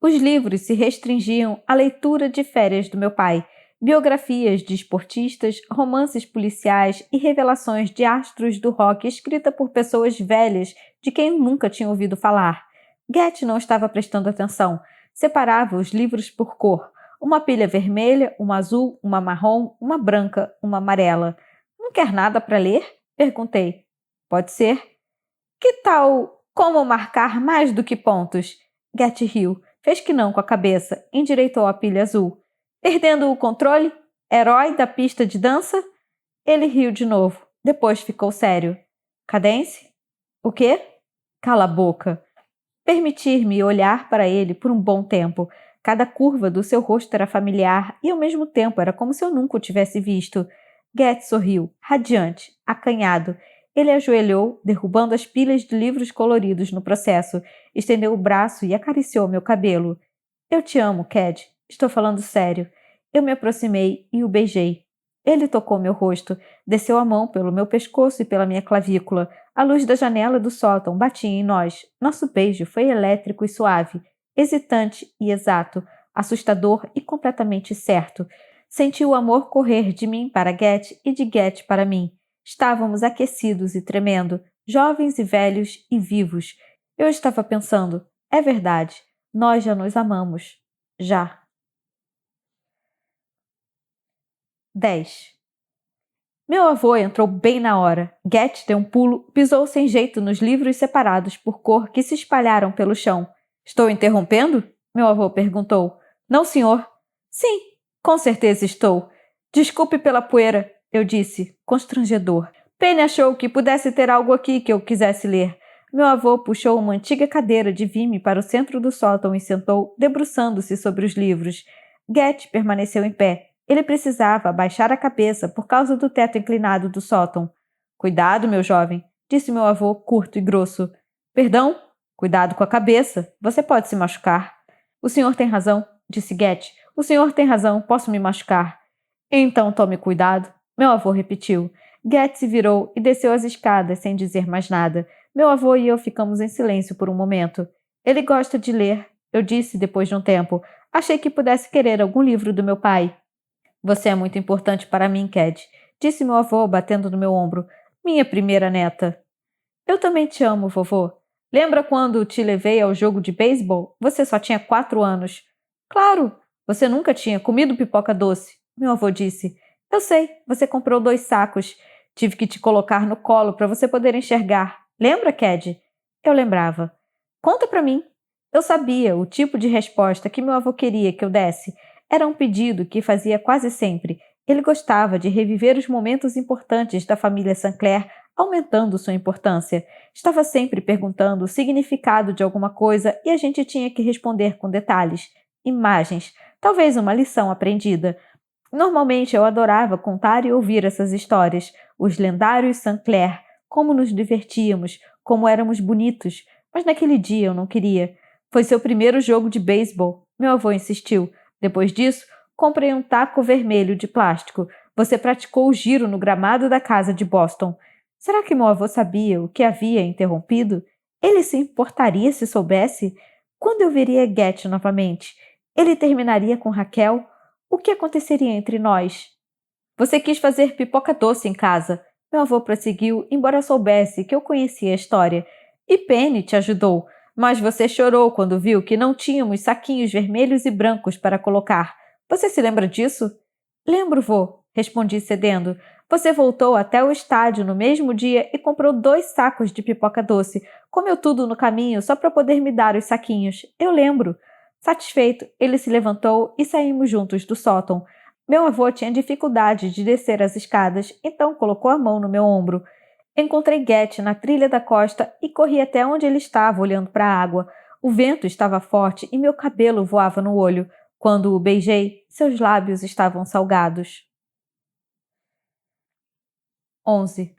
Os livros se restringiam à leitura de férias do meu pai, biografias de esportistas, romances policiais e revelações de astros do rock escrita por pessoas velhas de quem eu nunca tinha ouvido falar. Getty não estava prestando atenção. Separava os livros por cor. Uma pilha vermelha, uma azul, uma marrom, uma branca, uma amarela. Não quer nada para ler? Perguntei. Pode ser. Que tal como marcar mais do que pontos? Getty riu. Fez que não com a cabeça. Endireitou a pilha azul. Perdendo o controle? Herói da pista de dança? Ele riu de novo. Depois ficou sério. Cadence? O quê? Cala a boca. Permitir-me olhar para ele por um bom tempo. Cada curva do seu rosto era familiar e, ao mesmo tempo, era como se eu nunca o tivesse visto. Getty sorriu, radiante, acanhado. Ele ajoelhou, derrubando as pilhas de livros coloridos no processo. Estendeu o braço e acariciou meu cabelo. Eu te amo, Cad. Estou falando sério. Eu me aproximei e o beijei. Ele tocou meu rosto, desceu a mão pelo meu pescoço e pela minha clavícula. A luz da janela do sótão batia em nós. Nosso beijo foi elétrico e suave, hesitante e exato, assustador e completamente certo. Senti o amor correr de mim para Getty e de Getty para mim. Estávamos aquecidos e tremendo, jovens e velhos e vivos. Eu estava pensando, é verdade, nós já nos amamos. Já. 10. Meu avô entrou bem na hora. Getty deu um pulo, pisou sem jeito nos livros separados por cor que se espalharam pelo chão. Estou interrompendo? Meu avô perguntou. Não, senhor. Sim, com certeza estou. Desculpe pela poeira, eu disse, constrangedor. Penny achou que pudesse ter algo aqui que eu quisesse ler. Meu avô puxou uma antiga cadeira de vime para o centro do sótão e sentou, debruçando-se sobre os livros. Getty permaneceu em pé. Ele precisava abaixar a cabeça por causa do teto inclinado do sótão. Cuidado, meu jovem, disse meu avô, curto e grosso. Perdão? Cuidado com a cabeça. Você pode se machucar. O senhor tem razão, disse Getty. O senhor tem razão, posso me machucar. Então tome cuidado, meu avô repetiu. Getty se virou e desceu as escadas sem dizer mais nada. Meu avô e eu ficamos em silêncio por um momento. Ele gosta de ler, eu disse depois de um tempo. Achei que pudesse querer algum livro do meu pai. Você é muito importante para mim, Cad, disse meu avô, batendo no meu ombro. Minha primeira neta. Eu também te amo, vovô. Lembra quando te levei ao jogo de beisebol? Você só tinha 4 anos. Claro, você nunca tinha comido pipoca doce, meu avô disse. Eu sei, você comprou 2 sacos. Tive que te colocar no colo para você poder enxergar. Lembra, Cad? Eu lembrava. Conta para mim. Eu sabia o tipo de resposta que meu avô queria que eu desse. Era um pedido que fazia quase sempre. Ele gostava de reviver os momentos importantes da família Sinclair, aumentando sua importância. Estava sempre perguntando o significado de alguma coisa e a gente tinha que responder com detalhes, imagens, talvez uma lição aprendida. Normalmente eu adorava contar e ouvir essas histórias, os lendários Sinclair, como nos divertíamos, como éramos bonitos. Mas naquele dia eu não queria. Foi seu primeiro jogo de beisebol. Meu avô insistiu. Depois disso, comprei um taco vermelho de plástico. Você praticou o giro no gramado da casa de Boston. Será que meu avô sabia o que havia interrompido? Ele se importaria se soubesse? Quando eu veria Getty novamente? Ele terminaria com Raquel? O que aconteceria entre nós? Você quis fazer pipoca doce em casa. Meu avô prosseguiu, embora soubesse que eu conhecia a história. E Penny te ajudou, mas você chorou quando viu que não tínhamos saquinhos vermelhos e brancos para colocar. Você se lembra disso? Lembro, vô, respondi cedendo. Você voltou até o estádio no mesmo dia e comprou 2 sacos de pipoca doce. Comeu tudo no caminho só para poder me dar os saquinhos. Eu lembro. Satisfeito, ele se levantou e saímos juntos do sótão. Meu avô tinha dificuldade de descer as escadas, então colocou a mão no meu ombro. Encontrei Getty na trilha da costa e corri até onde ele estava, olhando para a água. O vento estava forte e meu cabelo voava no olho. Quando o beijei, seus lábios estavam salgados. 11.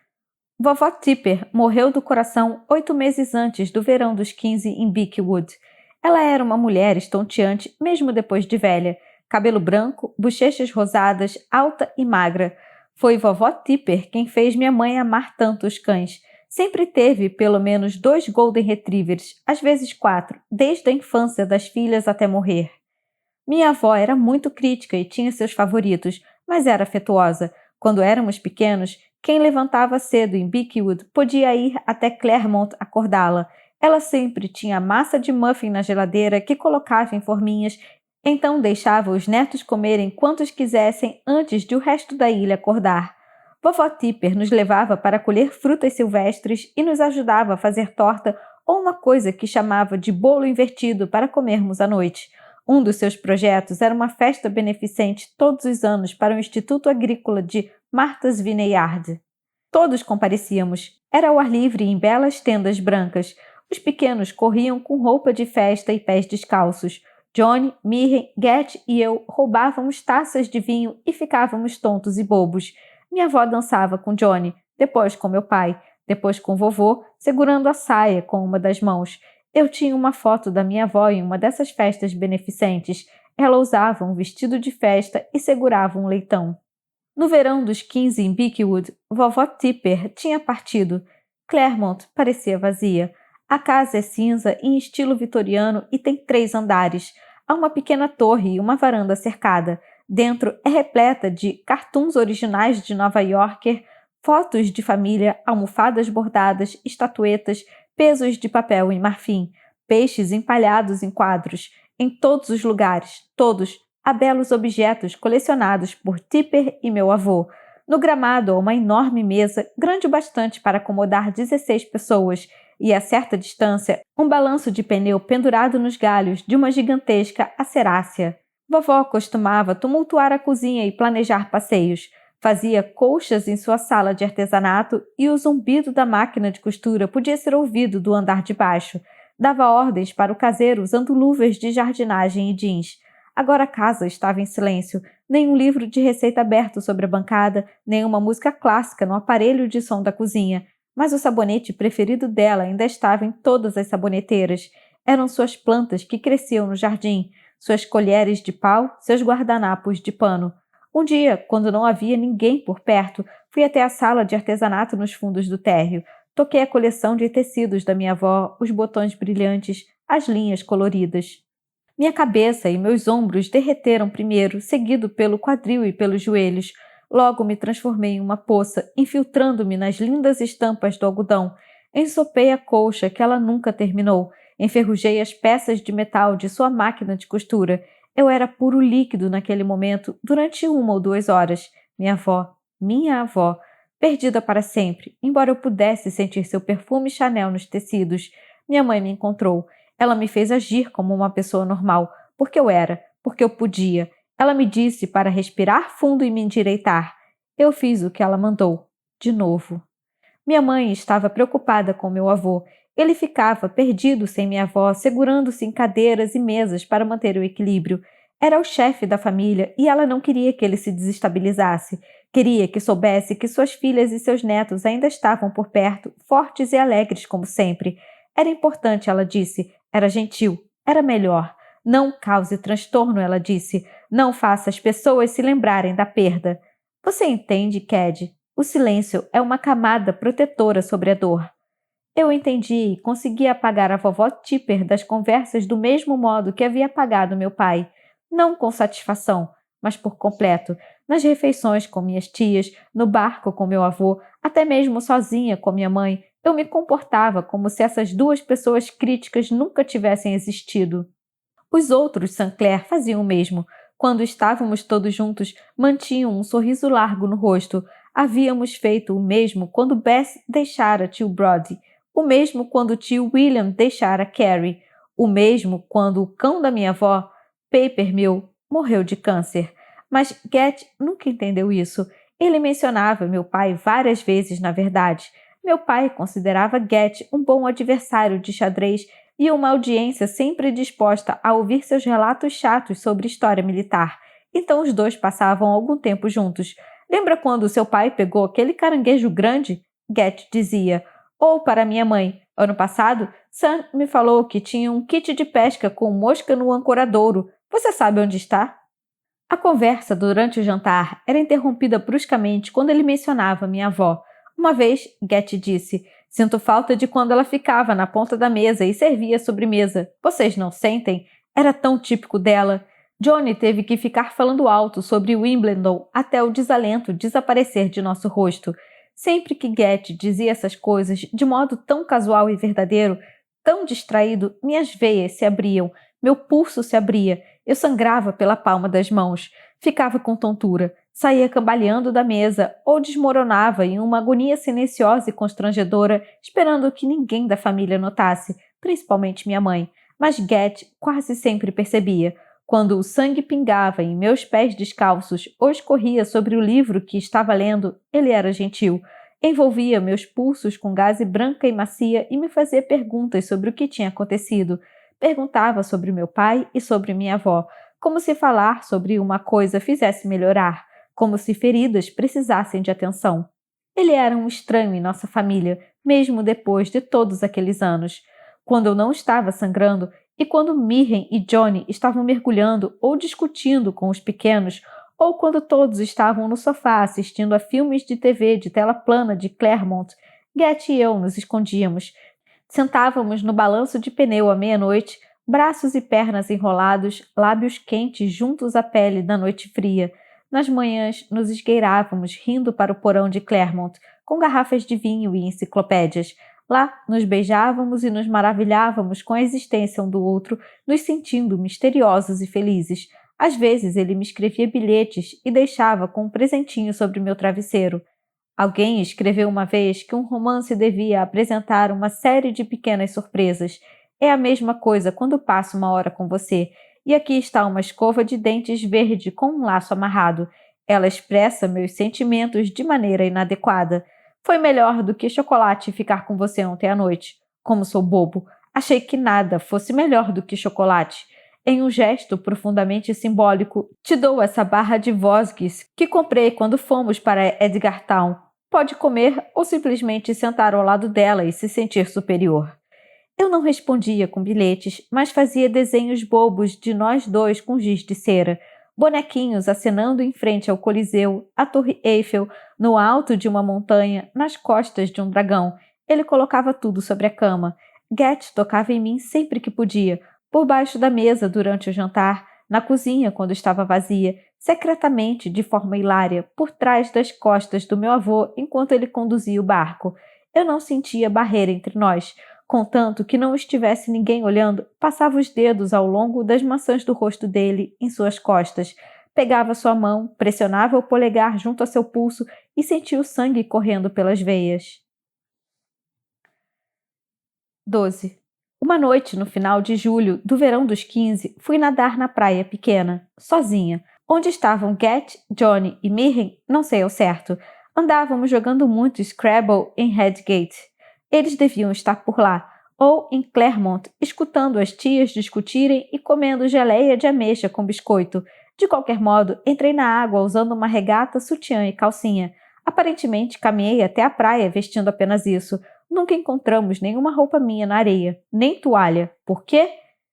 Vovó Tipper morreu do coração 8 meses antes do verão dos 15 em Beechwood. Ela era uma mulher estonteante, mesmo depois de velha. Cabelo branco, bochechas rosadas, alta e magra. Foi vovó Tipper quem fez minha mãe amar tanto os cães. Sempre teve pelo menos 2 Golden Retrievers, às vezes 4, desde a infância das filhas até morrer. Minha avó era muito crítica e tinha seus favoritos, mas era afetuosa. Quando éramos pequenos, quem levantava cedo em Beechwood podia ir até Claremont acordá-la. Ela sempre tinha massa de muffin na geladeira que colocava em forminhas, então deixava os netos comerem quantos quisessem antes de o resto da ilha acordar. Vovó Tipper nos levava para colher frutas silvestres e nos ajudava a fazer torta ou uma coisa que chamava de bolo invertido para comermos à noite. Um dos seus projetos era uma festa beneficente todos os anos para o Instituto Agrícola de Martha's Vineyard. Todos comparecíamos. Era ao ar livre em belas tendas brancas. Os pequenos corriam com roupa de festa e pés descalços. Johnny, Mirren, Getty e eu roubávamos taças de vinho e ficávamos tontos e bobos. Minha avó dançava com Johnny, depois com meu pai, depois com vovô, segurando a saia com uma das mãos. Eu tinha uma foto da minha avó em uma dessas festas beneficentes. Ela usava um vestido de festa e segurava um leitão. No verão dos 15 em Beechwood, vovó Tipper tinha partido. Claremont parecia vazia. A casa é cinza em estilo vitoriano e tem 3 andares. Há uma pequena torre e uma varanda cercada. Dentro é repleta de cartoons originais de Nova Yorker, fotos de família, almofadas bordadas, estatuetas, pesos de papel em marfim, peixes empalhados em quadros. Em todos os lugares, todos, há belos objetos colecionados por Tipper e meu avô. No gramado há uma enorme mesa, grande o bastante para acomodar 16 pessoas, e a certa distância, um balanço de pneu pendurado nos galhos de uma gigantesca acerácea. Vovó costumava tumultuar a cozinha e planejar passeios. Fazia colchas em sua sala de artesanato e o zumbido da máquina de costura podia ser ouvido do andar de baixo. Dava ordens para o caseiro usando luvas de jardinagem e jeans. Agora a casa estava em silêncio, nenhum livro de receita aberto sobre a bancada, nenhuma música clássica no aparelho de som da cozinha. Mas o sabonete preferido dela ainda estava em todas as saboneteiras. Eram suas plantas que cresciam no jardim, suas colheres de pau, seus guardanapos de pano. Um dia, quando não havia ninguém por perto, fui até a sala de artesanato nos fundos do térreo. Toquei a coleção de tecidos da minha avó, os botões brilhantes, as linhas coloridas. Minha cabeça e meus ombros derreteram primeiro, seguido pelo quadril e pelos joelhos. Logo me transformei em uma poça, infiltrando-me nas lindas estampas do algodão. Ensopei a colcha que ela nunca terminou. Enferrujei as peças de metal de sua máquina de costura. Eu era puro líquido naquele momento, durante 1 ou 2 horas. Minha avó, perdida para sempre, embora eu pudesse sentir seu perfume Chanel nos tecidos. Minha mãe me encontrou. Ela me fez agir como uma pessoa normal, porque eu era, porque eu podia. Ela me disse para respirar fundo e me endireitar. Eu fiz o que ela mandou. De novo. Minha mãe estava preocupada com meu avô. Ele ficava perdido sem minha avó, segurando-se em cadeiras e mesas para manter o equilíbrio. Era o chefe da família e ela não queria que ele se desestabilizasse. Queria que soubesse que suas filhas e seus netos ainda estavam por perto, fortes e alegres como sempre. Era importante, ela disse. Era gentil. Era melhor. Não cause transtorno, ela disse. Não faça as pessoas se lembrarem da perda. Você entende, Cad? O silêncio é uma camada protetora sobre a dor. Eu entendi e consegui apagar a vovó Tipper das conversas do mesmo modo que havia apagado meu pai. Não com satisfação, mas por completo. Nas refeições com minhas tias, no barco com meu avô, até mesmo sozinha com minha mãe, eu me comportava como se essas duas pessoas críticas nunca tivessem existido. Os outros Sinclair faziam o mesmo. Quando estávamos todos juntos, mantinham um sorriso largo no rosto. Havíamos feito o mesmo quando Bess deixara tio Brody, o mesmo quando tio William deixara Carrie, o mesmo quando o cão da minha avó, Papermill, morreu de câncer. Mas Get nunca entendeu isso. Ele mencionava meu pai várias vezes, na verdade. Meu pai considerava Get um bom adversário de xadrez e uma audiência sempre disposta a ouvir seus relatos chatos sobre história militar. Então os dois passavam algum tempo juntos. Lembra quando seu pai pegou aquele caranguejo grande? Get dizia. Ou para minha mãe. Ano passado, Sam me falou que tinha um kit de pesca com mosca no ancoradouro. Você sabe onde está? A conversa durante o jantar era interrompida bruscamente quando ele mencionava minha avó. Uma vez, Get disse, sinto falta de quando ela ficava na ponta da mesa e servia a sobremesa. Vocês não sentem? Era tão típico dela. Johnny teve que ficar falando alto sobre Wimbledon até o desalento desaparecer de nosso rosto. Sempre que Get dizia essas coisas de modo tão casual e verdadeiro, tão distraído, minhas veias se abriam, meu pulso se abria, eu sangrava pela palma das mãos, ficava com tontura, saía cambaleando da mesa ou desmoronava em uma agonia silenciosa e constrangedora, esperando que ninguém da família notasse, principalmente minha mãe. Mas Get quase sempre percebia. Quando o sangue pingava em meus pés descalços ou escorria sobre o livro que estava lendo, ele era gentil. Envolvia meus pulsos com gaze branca e macia e me fazia perguntas sobre o que tinha acontecido. Perguntava sobre meu pai e sobre minha avó, como se falar sobre uma coisa fizesse melhorar, como se feridas precisassem de atenção. Ele era um estranho em nossa família, mesmo depois de todos aqueles anos. Quando eu não estava sangrando, e quando Mirren e Johnny estavam mergulhando ou discutindo com os pequenos, ou quando todos estavam no sofá assistindo a filmes de TV de tela plana de Claremont, Get e eu nos escondíamos. Sentávamos no balanço de pneu à meia-noite, braços e pernas enrolados, lábios quentes juntos à pele da noite fria. Nas manhãs, nos esgueirávamos rindo para o porão de Claremont, com garrafas de vinho e enciclopédias. Lá, nos beijávamos e nos maravilhávamos com a existência um do outro, nos sentindo misteriosos e felizes. Às vezes ele me escrevia bilhetes e deixava com um presentinho sobre meu travesseiro. Alguém escreveu uma vez que um romance devia apresentar uma série de pequenas surpresas. É a mesma coisa quando passo uma hora com você. E aqui está uma escova de dentes verde com um laço amarrado. Ela expressa meus sentimentos de maneira inadequada. Foi melhor do que chocolate ficar com você ontem à noite. Como sou bobo, achei que nada fosse melhor do que chocolate. Em um gesto profundamente simbólico, te dou essa barra de Vosges que comprei quando fomos para Edgartown. Pode comer ou simplesmente sentar ao lado dela e se sentir superior. Eu não respondia com bilhetes, mas fazia desenhos bobos de nós dois com giz de cera. Bonequinhos acenando em frente ao Coliseu, à Torre Eiffel, no alto de uma montanha, nas costas de um dragão. Ele colocava tudo sobre a cama. Get tocava em mim sempre que podia, por baixo da mesa durante o jantar, na cozinha quando estava vazia, secretamente, de forma hilária, por trás das costas do meu avô enquanto ele conduzia o barco. Eu não sentia barreira entre nós. Contanto que não estivesse ninguém olhando, passava os dedos ao longo das maçãs do rosto dele, em suas costas. Pegava sua mão, pressionava o polegar junto a seu pulso e sentia o sangue correndo pelas veias. 12. Uma noite, no final de julho, do verão dos 15, fui nadar na praia pequena, sozinha. Onde estavam Get, Johnny e Mirren, não sei ao certo. Andávamos jogando muito Scrabble em Redgate. Eles deviam estar por lá, ou em Claremont, escutando as tias discutirem e comendo geleia de ameixa com biscoito. De qualquer modo, entrei na água usando uma regata, sutiã e calcinha. Aparentemente, caminhei até a praia vestindo apenas isso. Nunca encontramos nenhuma roupa minha na areia, nem toalha. Por quê?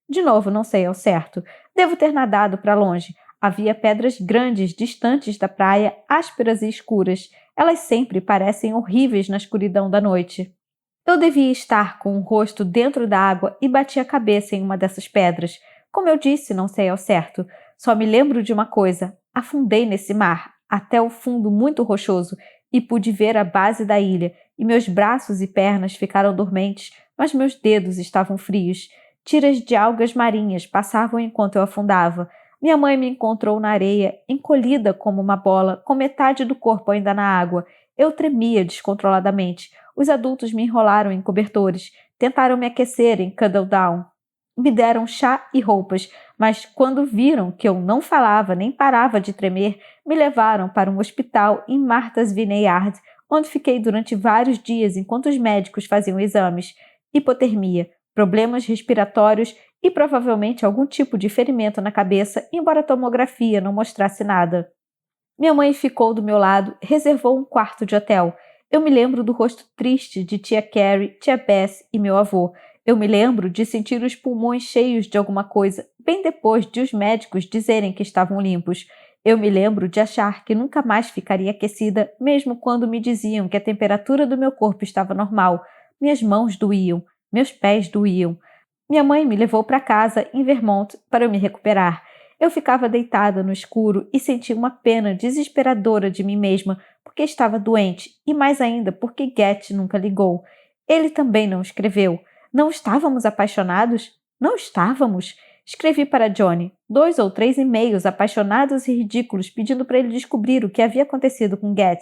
De novo, não sei ao certo. Devo ter nadado para longe. Havia pedras grandes, distantes da praia, ásperas e escuras. Elas sempre parecem horríveis na escuridão da noite. Eu devia estar com o rosto dentro da água e bati a cabeça em uma dessas pedras. Como eu disse, não sei ao certo. Só me lembro de uma coisa. Afundei nesse mar, até o fundo muito rochoso, e pude ver a base da ilha, e meus braços e pernas ficaram dormentes, mas meus dedos estavam frios. Tiras de algas marinhas passavam enquanto eu afundava. Minha mãe me encontrou na areia, encolhida como uma bola, com metade do corpo ainda na água. Eu tremia descontroladamente. Os adultos me enrolaram em cobertores, tentaram me aquecer em Cuddle Down. Me deram chá e roupas, mas quando viram que eu não falava nem parava de tremer, me levaram para um hospital em Martha's Vineyard, onde fiquei durante vários dias enquanto os médicos faziam exames. Hipotermia, problemas respiratórios e provavelmente algum tipo de ferimento na cabeça, embora a tomografia não mostrasse nada. Minha mãe ficou do meu lado, reservou um quarto de hotel. Eu me lembro do rosto triste de tia Carrie, tia Bess e meu avô. Eu me lembro de sentir os pulmões cheios de alguma coisa, bem depois de os médicos dizerem que estavam limpos. Eu me lembro de achar que nunca mais ficaria aquecida, mesmo quando me diziam que a temperatura do meu corpo estava normal. Minhas mãos doíam, meus pés doíam. Minha mãe me levou para casa, em Vermont, para eu me recuperar. Eu ficava deitada no escuro e sentia uma pena desesperadora de mim mesma, porque estava doente, e mais ainda porque Get nunca ligou. Ele também não escreveu. Não estávamos apaixonados? Não estávamos? Escrevi para Johnny 2 ou 3 e-mails apaixonados e ridículos pedindo para ele descobrir o que havia acontecido com Get.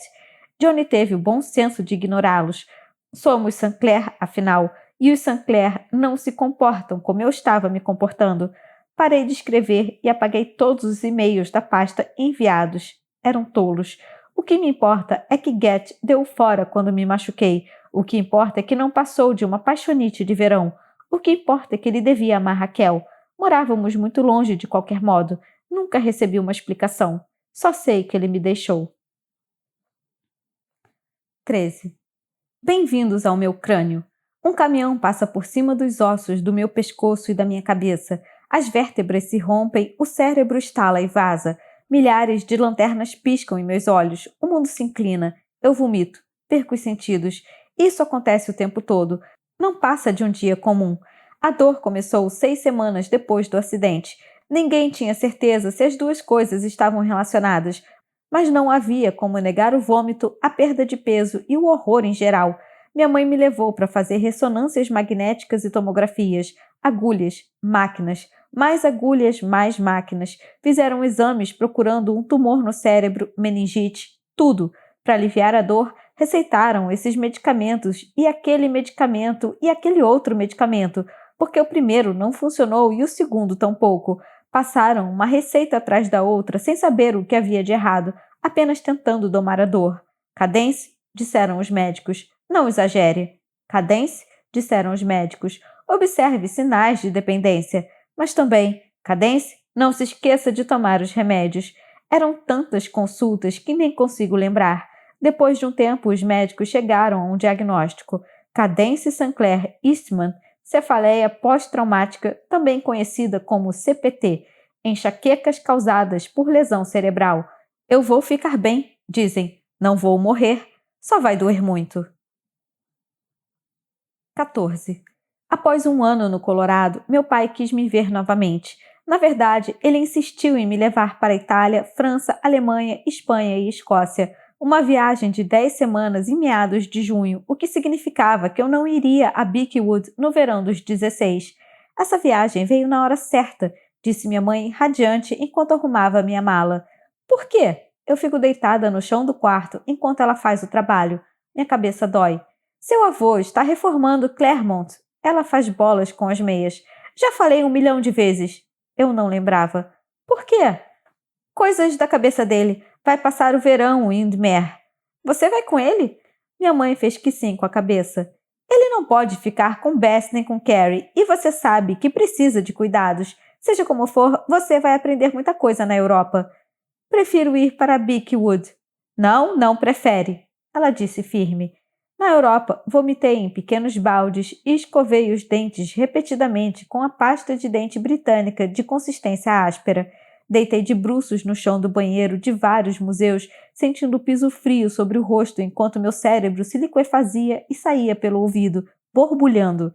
Johnny teve o bom senso de ignorá-los. Somos Sinclair, afinal, e os Sinclair não se comportam como eu estava me comportando. Parei de escrever e apaguei todos os e-mails da pasta enviados. Eram tolos. O que me importa é que Get deu fora quando me machuquei. O que importa é que não passou de uma paixonite de verão. O que importa é que ele devia amar Raquel. Morávamos muito longe de qualquer modo. Nunca recebi uma explicação. Só sei que ele me deixou. 13. Bem-vindos ao meu crânio. Um caminhão passa por cima dos ossos do meu pescoço e da minha cabeça. As vértebras se rompem, o cérebro estala e vaza. Milhares de lanternas piscam em meus olhos. O mundo se inclina. Eu vomito. Perco os sentidos. Isso acontece o tempo todo. Não passa de um dia comum. A dor começou 6 semanas depois do acidente. Ninguém tinha certeza se as duas coisas estavam relacionadas, mas não havia como negar o vômito, a perda de peso e o horror em geral. Minha mãe me levou para fazer ressonâncias magnéticas e tomografias, agulhas, máquinas, mais agulhas, mais máquinas. Fizeram exames procurando um tumor no cérebro, meningite, tudo. Para aliviar a dor, receitaram esses medicamentos e aquele outro medicamento, porque o primeiro não funcionou e o segundo tampouco. Passaram uma receita atrás da outra sem saber o que havia de errado, apenas tentando domar a dor. Cadence? Disseram os médicos. Não exagere. Cadence? Disseram os médicos. Observe sinais de dependência. Mas também, Cadence? Não se esqueça de tomar os remédios. Eram tantas consultas que nem consigo lembrar. Depois de um tempo, os médicos chegaram a um diagnóstico. Cadence Sinclair Eastman, cefaleia pós-traumática, também conhecida como CPT, enxaquecas causadas por lesão cerebral. Eu vou ficar bem, dizem. Não vou morrer. Só vai doer muito. 14. Após um ano no Colorado, meu pai quis me ver novamente. Na verdade, ele insistiu em me levar para a Itália, França, Alemanha, Espanha e Escócia. Uma viagem de 10 semanas em meados de junho, o que significava que eu não iria a Beechwood no verão dos 16. Essa viagem veio na hora certa, disse minha mãe, radiante, enquanto arrumava minha mala. Por quê? Eu fico deitada no chão do quarto enquanto ela faz o trabalho. Minha cabeça dói. Seu avô está reformando Claremont. Ela faz bolas com as meias. Já falei 1 milhão de vezes. Eu não lembrava. Por quê? Coisas da cabeça dele. Vai passar o verão em Windermere. Você vai com ele? Minha mãe fez que sim com a cabeça. Ele não pode ficar com Bess nem com Carrie, e você sabe que precisa de cuidados. Seja como for, você vai aprender muita coisa na Europa. Prefiro ir para Beechwood. Não, não prefere, ela disse firme. Na Europa, vomitei em pequenos baldes e escovei os dentes repetidamente com a pasta de dente britânica de consistência áspera. Deitei de bruços no chão do banheiro de vários museus, sentindo o piso frio sobre o rosto enquanto meu cérebro se liquefazia e saía pelo ouvido, borbulhando.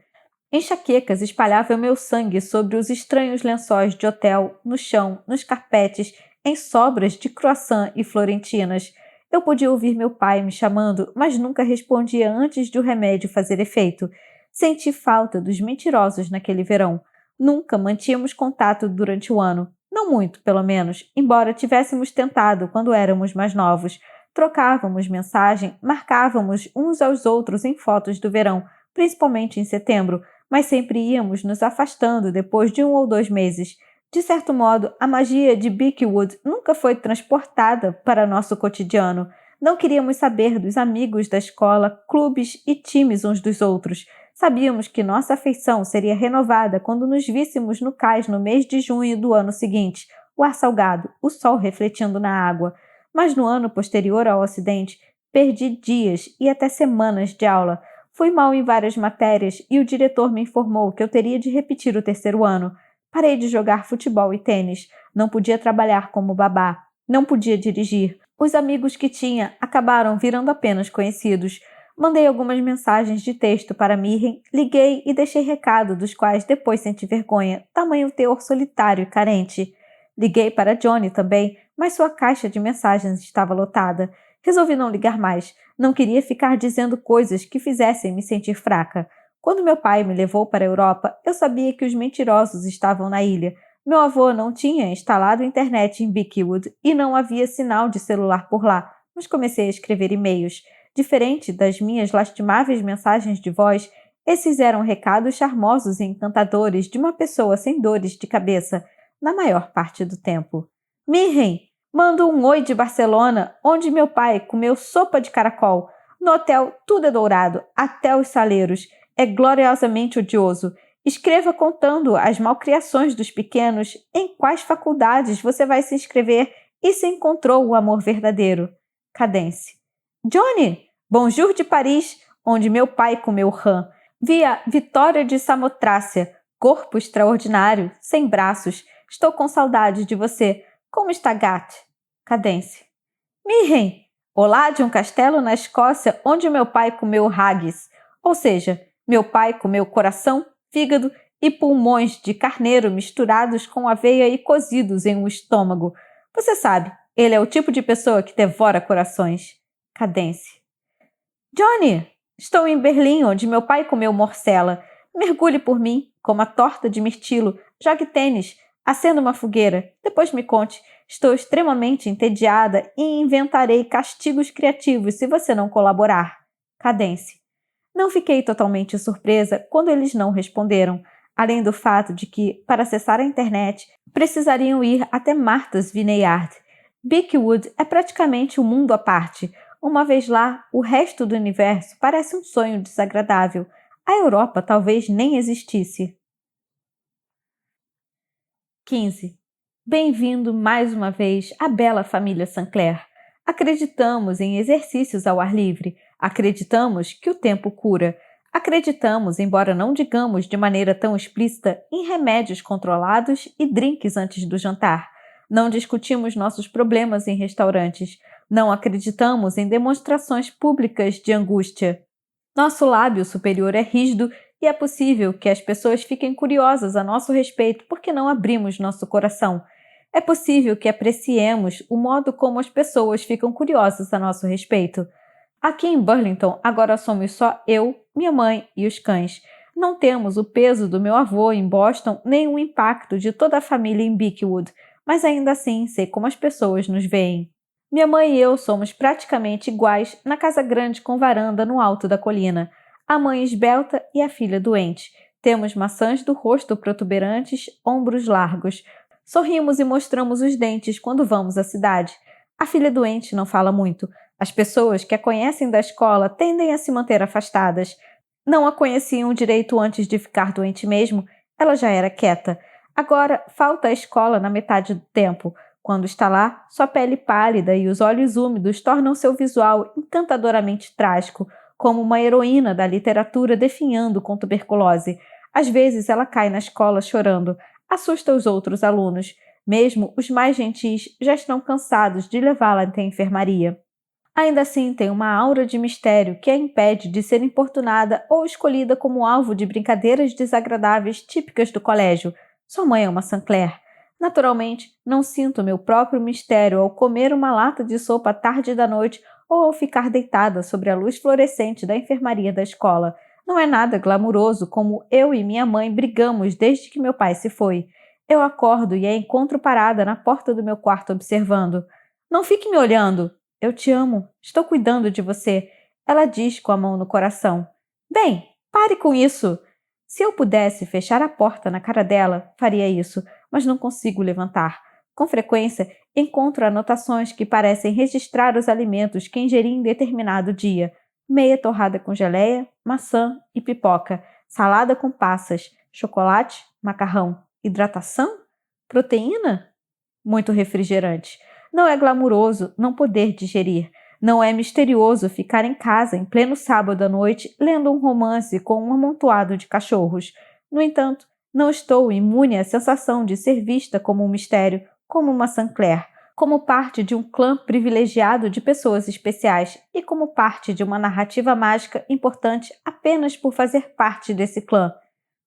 Enxaquecas espalhavam meu sangue sobre os estranhos lençóis de hotel, no chão, nos carpetes, em sobras de croissant e florentinas. Eu podia ouvir meu pai me chamando, mas nunca respondia antes de o remédio fazer efeito. Senti falta dos mentirosos naquele verão. Nunca mantínhamos contato durante o ano. Não muito, pelo menos, embora tivéssemos tentado quando éramos mais novos. Trocávamos mensagem, marcávamos uns aos outros em fotos do verão, principalmente em setembro, mas sempre íamos nos afastando depois de 1 ou 2 meses. De certo modo, a magia de Beechwood nunca foi transportada para nosso cotidiano. Não queríamos saber dos amigos da escola, clubes e times uns dos outros. Sabíamos que nossa afeição seria renovada quando nos víssemos no cais no mês de junho do ano seguinte, o ar salgado, o sol refletindo na água. Mas no ano posterior ao acidente, perdi dias e até semanas de aula. Fui mal em várias matérias e o diretor me informou que eu teria de repetir o 3º ano. Parei de jogar futebol e tênis. Não podia trabalhar como babá. Não podia dirigir. Os amigos que tinha acabaram virando apenas conhecidos. Mandei algumas mensagens de texto para Mirren, liguei e deixei recado dos quais depois senti vergonha, tamanho teor solitário e carente. Liguei para Johnny também, mas sua caixa de mensagens estava lotada. Resolvi não ligar mais. Não queria ficar dizendo coisas que fizessem me sentir fraca. Quando meu pai me levou para a Europa, eu sabia que os mentirosos estavam na ilha. Meu avô não tinha instalado internet em Beechwood e não havia sinal de celular por lá, mas comecei a escrever e-mails. Diferente das minhas lastimáveis mensagens de voz, esses eram recados charmosos e encantadores de uma pessoa sem dores de cabeça, na maior parte do tempo. Mirren, mando um oi de Barcelona, onde meu pai comeu sopa de caracol. No hotel tudo é dourado, até os saleiros. É gloriosamente odioso. Escreva contando as malcriações dos pequenos, em quais faculdades você vai se inscrever e se encontrou o amor verdadeiro. Cadence. Johnny, bonjour de Paris, onde meu pai comeu rã. Via Vitória de Samotrácia, corpo extraordinário, sem braços. Estou com saudade de você. Como está Gat? Cadence. Mirren, olá de um castelo na Escócia onde meu pai comeu haggis. Ou seja, meu pai comeu coração, fígado e pulmões de carneiro misturados com aveia e cozidos em um estômago. Você sabe, ele é o tipo de pessoa que devora corações. Cadence. Johnny, estou em Berlim, onde meu pai comeu morcela. Mergulhe por mim, coma torta de mirtilo, jogue tênis, acenda uma fogueira. Depois me conte. Estou extremamente entediada e inventarei castigos criativos se você não colaborar. Cadence. Não fiquei totalmente surpresa quando eles não responderam, além do fato de que, para acessar a internet, precisariam ir até Martha's Vineyard. Beechwood é praticamente um mundo à parte. Uma vez lá, o resto do universo parece um sonho desagradável. A Europa talvez nem existisse. 15. Bem-vindo mais uma vez à bela família Sinclair. Acreditamos em exercícios ao ar livre. Acreditamos que o tempo cura. Acreditamos, embora não digamos de maneira tão explícita, em remédios controlados e drinks antes do jantar. Não discutimos nossos problemas em restaurantes. Não acreditamos em demonstrações públicas de angústia. Nosso lábio superior é rígido e é possível que as pessoas fiquem curiosas a nosso respeito porque não abrimos nosso coração. É possível que apreciemos o modo como as pessoas ficam curiosas a nosso respeito. Aqui em Burlington, agora somos só eu, minha mãe e os cães. Não temos o peso do meu avô em Boston nem o impacto de toda a família em Beechwood, mas ainda assim sei como as pessoas nos veem. Minha mãe e eu somos praticamente iguais na casa grande com varanda no alto da colina. A mãe esbelta e a filha doente. Temos maçãs do rosto protuberantes, ombros largos. Sorrimos e mostramos os dentes quando vamos à cidade. A filha doente não fala muito. As pessoas que a conhecem da escola tendem a se manter afastadas. Não a conheciam direito antes de ficar doente mesmo, ela já era quieta. Agora falta à escola na metade do tempo. Quando está lá, sua pele pálida e os olhos úmidos tornam seu visual encantadoramente trágico, como uma heroína da literatura definhando com tuberculose. Às vezes ela cai na escola chorando, assusta os outros alunos. Mesmo os mais gentis já estão cansados de levá-la até a enfermaria. Ainda assim, tem uma aura de mistério que a impede de ser importunada ou escolhida como alvo de brincadeiras desagradáveis típicas do colégio. Sua mãe é uma Sinclair. Naturalmente, não sinto meu próprio mistério ao comer uma lata de sopa à tarde da noite ou ao ficar deitada sobre a luz fluorescente da enfermaria da escola. Não é nada glamuroso como eu e minha mãe brigamos desde que meu pai se foi. Eu acordo e a encontro parada na porta do meu quarto observando. Não fique me olhando! Eu te amo, estou cuidando de você, ela diz com a mão no coração. Bem, pare com isso! Se eu pudesse fechar a porta na cara dela, faria isso, mas não consigo levantar. Com frequência, encontro anotações que parecem registrar os alimentos que ingeri em determinado dia. Meia torrada com geleia, maçã e pipoca, salada com passas, chocolate, macarrão, hidratação, proteína? Muito refrigerante. Não é glamuroso não poder digerir. Não é misterioso ficar em casa em pleno sábado à noite lendo um romance com um amontoado de cachorros. No entanto, não estou imune à sensação de ser vista como um mistério, como uma Sinclair, como parte de um clã privilegiado de pessoas especiais e como parte de uma narrativa mágica importante apenas por fazer parte desse clã.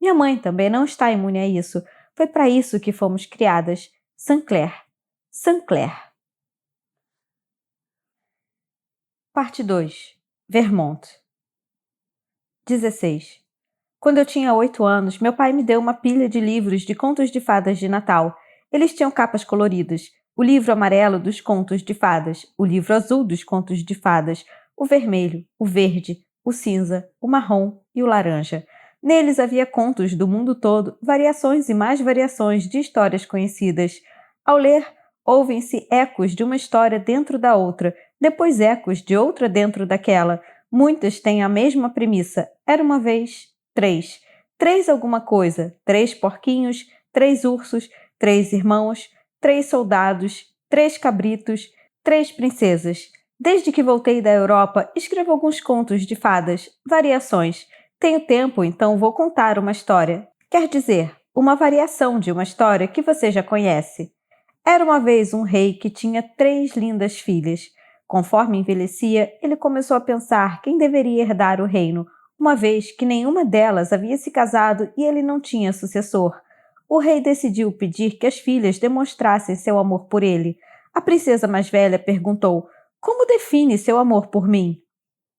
Minha mãe também não está imune a isso. Foi para isso que fomos criadas. Sinclair. Sinclair. Parte 2. Vermont. 16. Quando eu tinha 8 anos, meu pai me deu uma pilha de livros de contos de fadas de Natal. Eles tinham capas coloridas. O livro amarelo dos contos de fadas, o livro azul dos contos de fadas, o vermelho, o verde, o cinza, o marrom e o laranja. Neles havia contos do mundo todo, variações e mais variações de histórias conhecidas. Ao ler, ouvem-se ecos de uma história dentro da outra, depois ecos de outra dentro daquela. Muitas têm a mesma premissa. Era uma vez 3. 3 alguma coisa. 3 porquinhos, 3 ursos, 3 irmãos, 3 soldados, 3 cabritos, 3 princesas. Desde que voltei da Europa, escrevo alguns contos de fadas, variações. Tenho tempo, então vou contar uma história. Quer dizer, uma variação de uma história que você já conhece. Era uma vez um rei que tinha 3 lindas filhas. Conforme envelhecia, ele começou a pensar quem deveria herdar o reino, uma vez que nenhuma delas havia se casado e ele não tinha sucessor. O rei decidiu pedir que as filhas demonstrassem seu amor por ele. A princesa mais velha perguntou: "Como define seu amor por mim?"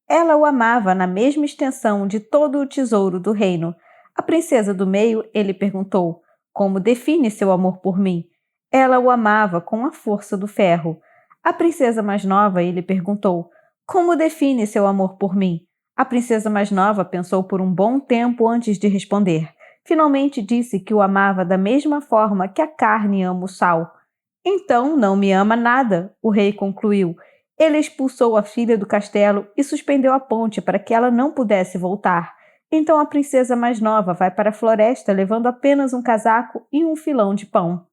Ela o amava na mesma extensão de todo o tesouro do reino. A princesa do meio, ele perguntou: "Como define seu amor por mim?" Ela o amava com a força do ferro. A princesa mais nova, ele perguntou: "Como define seu amor por mim?" A princesa mais nova pensou por um bom tempo antes de responder. Finalmente disse que o amava da mesma forma que a carne ama o sal. "Então não me ama nada", o rei concluiu. Ele expulsou a filha do castelo e suspendeu a ponte para que ela não pudesse voltar. Então a princesa mais nova vai para a floresta levando apenas um casaco e um filão de pão.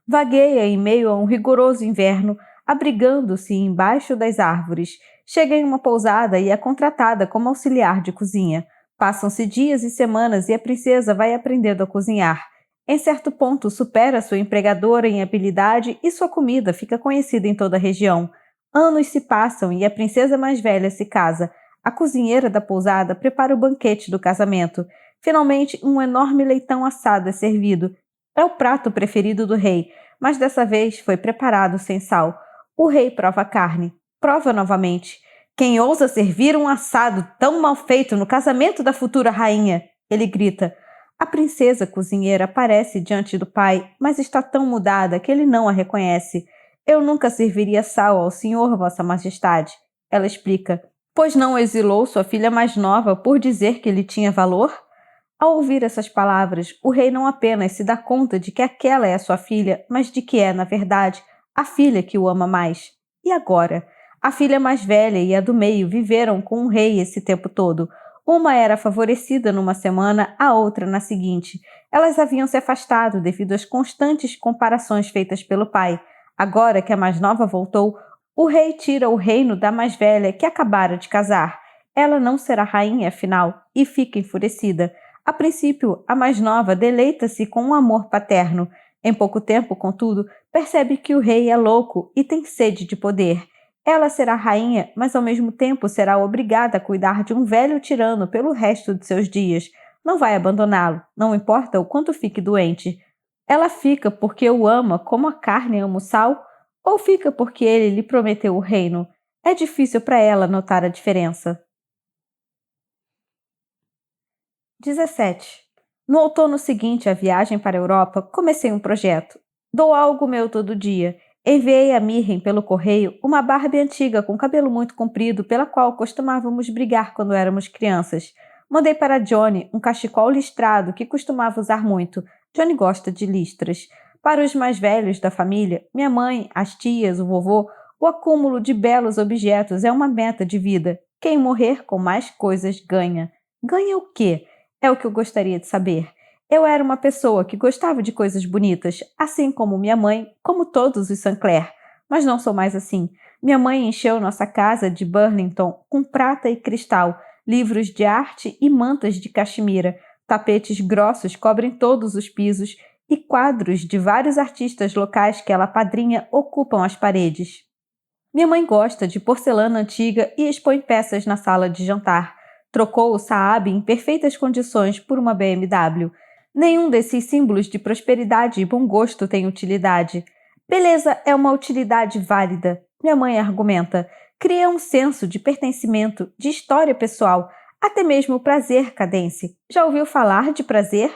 Vagueia em meio a um rigoroso inverno, abrigando-se embaixo das árvores. Chega em uma pousada e é contratada como auxiliar de cozinha. Passam-se dias e semanas e a princesa vai aprendendo a cozinhar. Em certo ponto, supera sua empregadora em habilidade e sua comida fica conhecida em toda a região. Anos se passam e a princesa mais velha se casa. A cozinheira da pousada prepara o banquete do casamento. Finalmente, um enorme leitão assado é servido. É o prato preferido do rei, mas dessa vez foi preparado sem sal. O rei prova a carne. Prova novamente. "Quem ousa servir um assado tão mal feito no casamento da futura rainha?" Ele grita. A princesa cozinheira aparece diante do pai, mas está tão mudada que ele não a reconhece. "Eu nunca serviria sal ao senhor, vossa majestade", ela explica. "Pois não exilou sua filha mais nova por dizer que ele tinha valor?" Ao ouvir essas palavras, o rei não apenas se dá conta de que aquela é a sua filha, mas de que é, na verdade, a filha que o ama mais. E agora? A filha mais velha e a do meio viveram com o rei esse tempo todo. Uma era favorecida numa semana, a outra na seguinte. Elas haviam se afastado devido às constantes comparações feitas pelo pai. Agora que a mais nova voltou, o rei tira o reino da mais velha que acabara de casar. Ela não será rainha, afinal, e fica enfurecida. A princípio, a mais nova deleita-se com um amor paterno. Em pouco tempo, contudo, percebe que o rei é louco e tem sede de poder. Ela será rainha, mas ao mesmo tempo será obrigada a cuidar de um velho tirano pelo resto de seus dias. Não vai abandoná-lo, não importa o quanto fique doente. Ela fica porque o ama como a carne ama o sal, ou fica porque ele lhe prometeu o reino? É difícil para ela notar a diferença. 17. No outono seguinte à viagem para a Europa, comecei um projeto. Dou algo meu todo dia. Enviei a Mirren pelo correio uma Barbie antiga com cabelo muito comprido pela qual costumávamos brigar quando éramos crianças. Mandei para Johnny um cachecol listrado que costumava usar muito. Johnny gosta de listras. Para os mais velhos da família, minha mãe, as tias, o vovô, o acúmulo de belos objetos é uma meta de vida. Quem morrer com mais coisas ganha. Ganha o quê? É o que eu gostaria de saber. Eu era uma pessoa que gostava de coisas bonitas, assim como minha mãe, como todos os Sinclair. Mas não sou mais assim. Minha mãe encheu nossa casa de Burlington com prata e cristal, livros de arte e mantas de caxemira. Tapetes grossos cobrem todos os pisos e quadros de vários artistas locais que ela padrinha ocupam as paredes. Minha mãe gosta de porcelana antiga e expõe peças na sala de jantar. Trocou o Saab em perfeitas condições por uma BMW. Nenhum desses símbolos de prosperidade e bom gosto tem utilidade. Beleza é uma utilidade válida, minha mãe argumenta. Cria um senso de pertencimento, de história pessoal, até mesmo o prazer, Cadence. Já ouviu falar de prazer?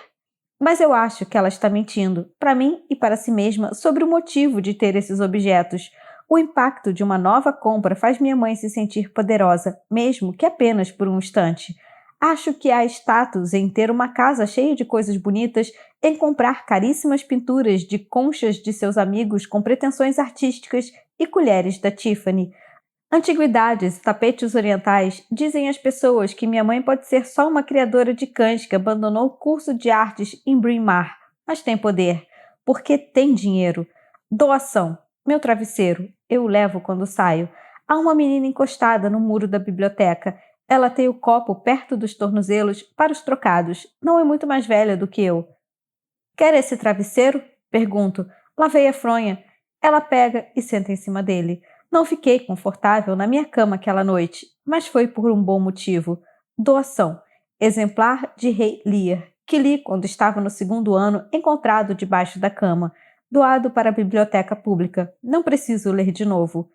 Mas eu acho que ela está mentindo, para mim e para si mesma, sobre o motivo de ter esses objetos. O impacto de uma nova compra faz minha mãe se sentir poderosa, mesmo que apenas por um instante. Acho que há status em ter uma casa cheia de coisas bonitas, em comprar caríssimas pinturas de conchas de seus amigos com pretensões artísticas e colheres da Tiffany. Antiguidades e tapetes orientais dizem às pessoas que minha mãe pode ser só uma criadora de cães que abandonou o curso de artes em Bryn Mawr, mas tem poder, porque tem dinheiro. Doação. Meu travesseiro. Eu o levo quando saio. Há uma menina encostada no muro da biblioteca. Ela tem o copo perto dos tornozelos para os trocados. Não é muito mais velha do que eu. Quer esse travesseiro? Pergunto. Lavei a fronha. Ela pega e senta em cima dele. Não fiquei confortável na minha cama aquela noite, mas foi por um bom motivo. Doação. Exemplar de Rei Lear, que li quando estava no segundo ano, encontrado debaixo da cama. Doado para a biblioteca pública. Não preciso ler de novo.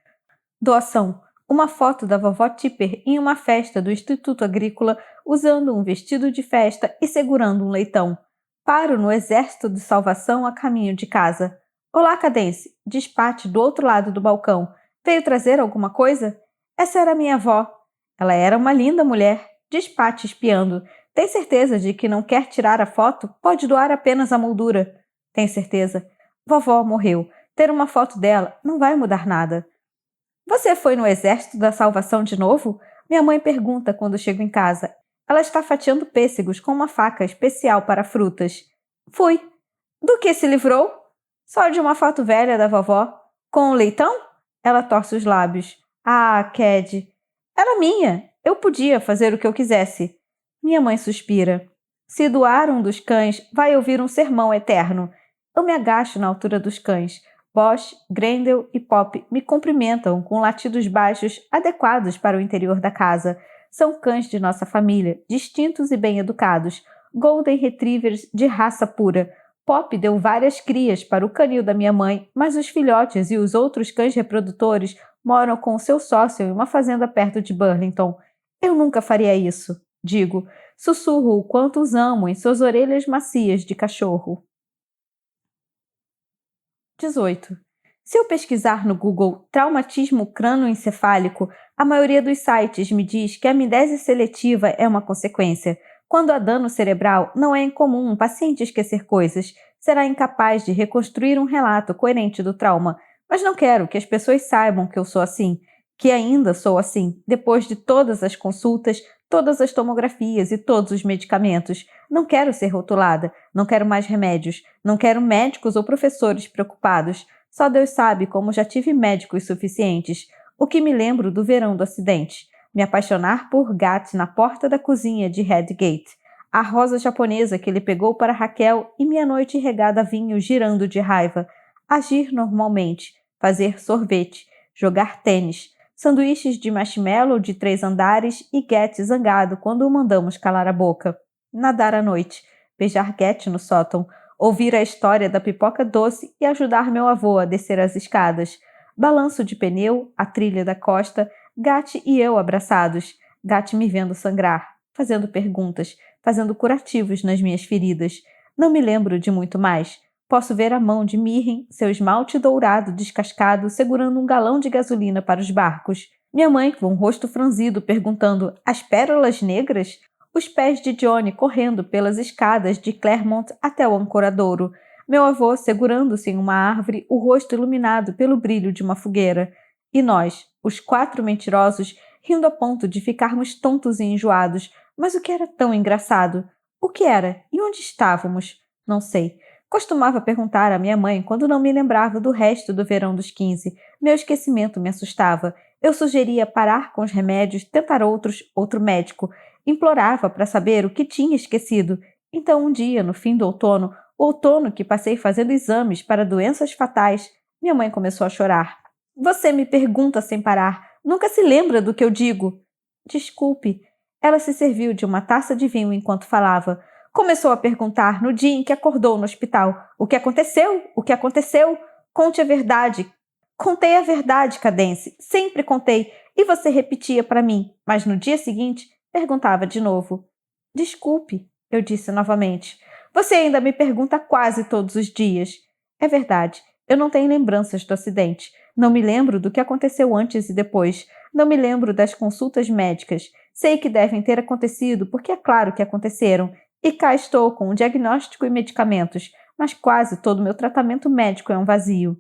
Doação. Uma foto da vovó Tipper em uma festa do Instituto Agrícola, usando um vestido de festa e segurando um leitão. Paro no Exército de Salvação a caminho de casa. Olá, Cadence. Despache do outro lado do balcão. Veio trazer alguma coisa? Essa era minha avó. Ela era uma linda mulher. Despache espiando. Tem certeza de que não quer tirar a foto? Pode doar apenas a moldura. Tem certeza. Vovó morreu. Ter uma foto dela não vai mudar nada. Você foi no Exército da Salvação de novo? Minha mãe pergunta quando chego em casa. Ela está fatiando pêssegos com uma faca especial para frutas. Fui. Do que se livrou? Só de uma foto velha da vovó. Com um leitão? Ela torce os lábios. Ah, Cad. Era minha. Eu podia fazer o que eu quisesse. Minha mãe suspira. Se doar um dos cães, vai ouvir um sermão eterno. Eu me agacho na altura dos cães. Bosch, Grendel e Pop me cumprimentam com latidos baixos adequados para o interior da casa. São cães de nossa família, distintos e bem educados. Golden Retrievers de raça pura. Pop deu várias crias para o canil da minha mãe, mas os filhotes e os outros cães reprodutores moram com o seu sócio em uma fazenda perto de Burlington. Eu nunca faria isso, digo. Sussurro o quanto os amo em suas orelhas macias de cachorro. 18. Se eu pesquisar no Google traumatismo crânioencefálico, a maioria dos sites me diz que a amnésia seletiva é uma consequência. Quando há dano cerebral, não é incomum um paciente esquecer coisas. Será incapaz de reconstruir um relato coerente do trauma. Mas não quero que as pessoas saibam que eu sou assim, que ainda sou assim, depois de todas as consultas, todas as tomografias e todos os medicamentos. Não quero ser rotulada, não quero mais remédios, não quero médicos ou professores preocupados. Só Deus sabe como já tive médicos suficientes. O que me lembro do verão do acidente. Me apaixonar por Gat na porta da cozinha de Redgate. A rosa japonesa que ele pegou para Raquel e minha noite regada a vinho girando de raiva. Agir normalmente. Fazer sorvete. Jogar tênis. Sanduíches de marshmallow de 3 andares e Gat zangado quando o mandamos calar a boca. Nadar à noite. Beijar Gat no sótão. Ouvir a história da pipoca doce e ajudar meu avô a descer as escadas. Balanço de pneu, a trilha da costa, Gat e eu abraçados. Gat me vendo sangrar, fazendo perguntas, fazendo curativos nas minhas feridas. Não me lembro de muito mais. Posso ver a mão de Mirren, seu esmalte dourado descascado, segurando um galão de gasolina para os barcos. Minha mãe, com o rosto franzido, perguntando: as pérolas negras? Os pés de Johnny correndo pelas escadas de Claremont até o ancoradouro. Meu avô segurando-se em uma árvore, o rosto iluminado pelo brilho de uma fogueira. E nós, os 4 mentirosos, rindo a ponto de ficarmos tontos e enjoados. Mas o que era tão engraçado? O que era? E onde estávamos? Não sei. Costumava perguntar à minha mãe quando não me lembrava do resto do verão dos 15. Meu esquecimento me assustava. Eu sugeria parar com os remédios, tentar outro médico. Implorava para saber o que tinha esquecido. Então, um dia, no fim do outono, o outono que passei fazendo exames para doenças fatais, minha mãe começou a chorar. Você me pergunta sem parar. Nunca se lembra do que eu digo. Desculpe. Ela se serviu de uma taça de vinho enquanto falava. Começou a perguntar no dia em que acordou no hospital. O que aconteceu? O que aconteceu? Conte a verdade. Contei a verdade, Cadence. Sempre contei. E você repetia para mim. Mas no dia seguinte, perguntava de novo. Desculpe, eu disse novamente. Você ainda me pergunta quase todos os dias. É verdade. Eu não tenho lembranças do acidente. Não me lembro do que aconteceu antes e depois. Não me lembro das consultas médicas. Sei que devem ter acontecido porque é claro que aconteceram. E cá estou com um diagnóstico e medicamentos, mas quase todo o meu tratamento médico é um vazio.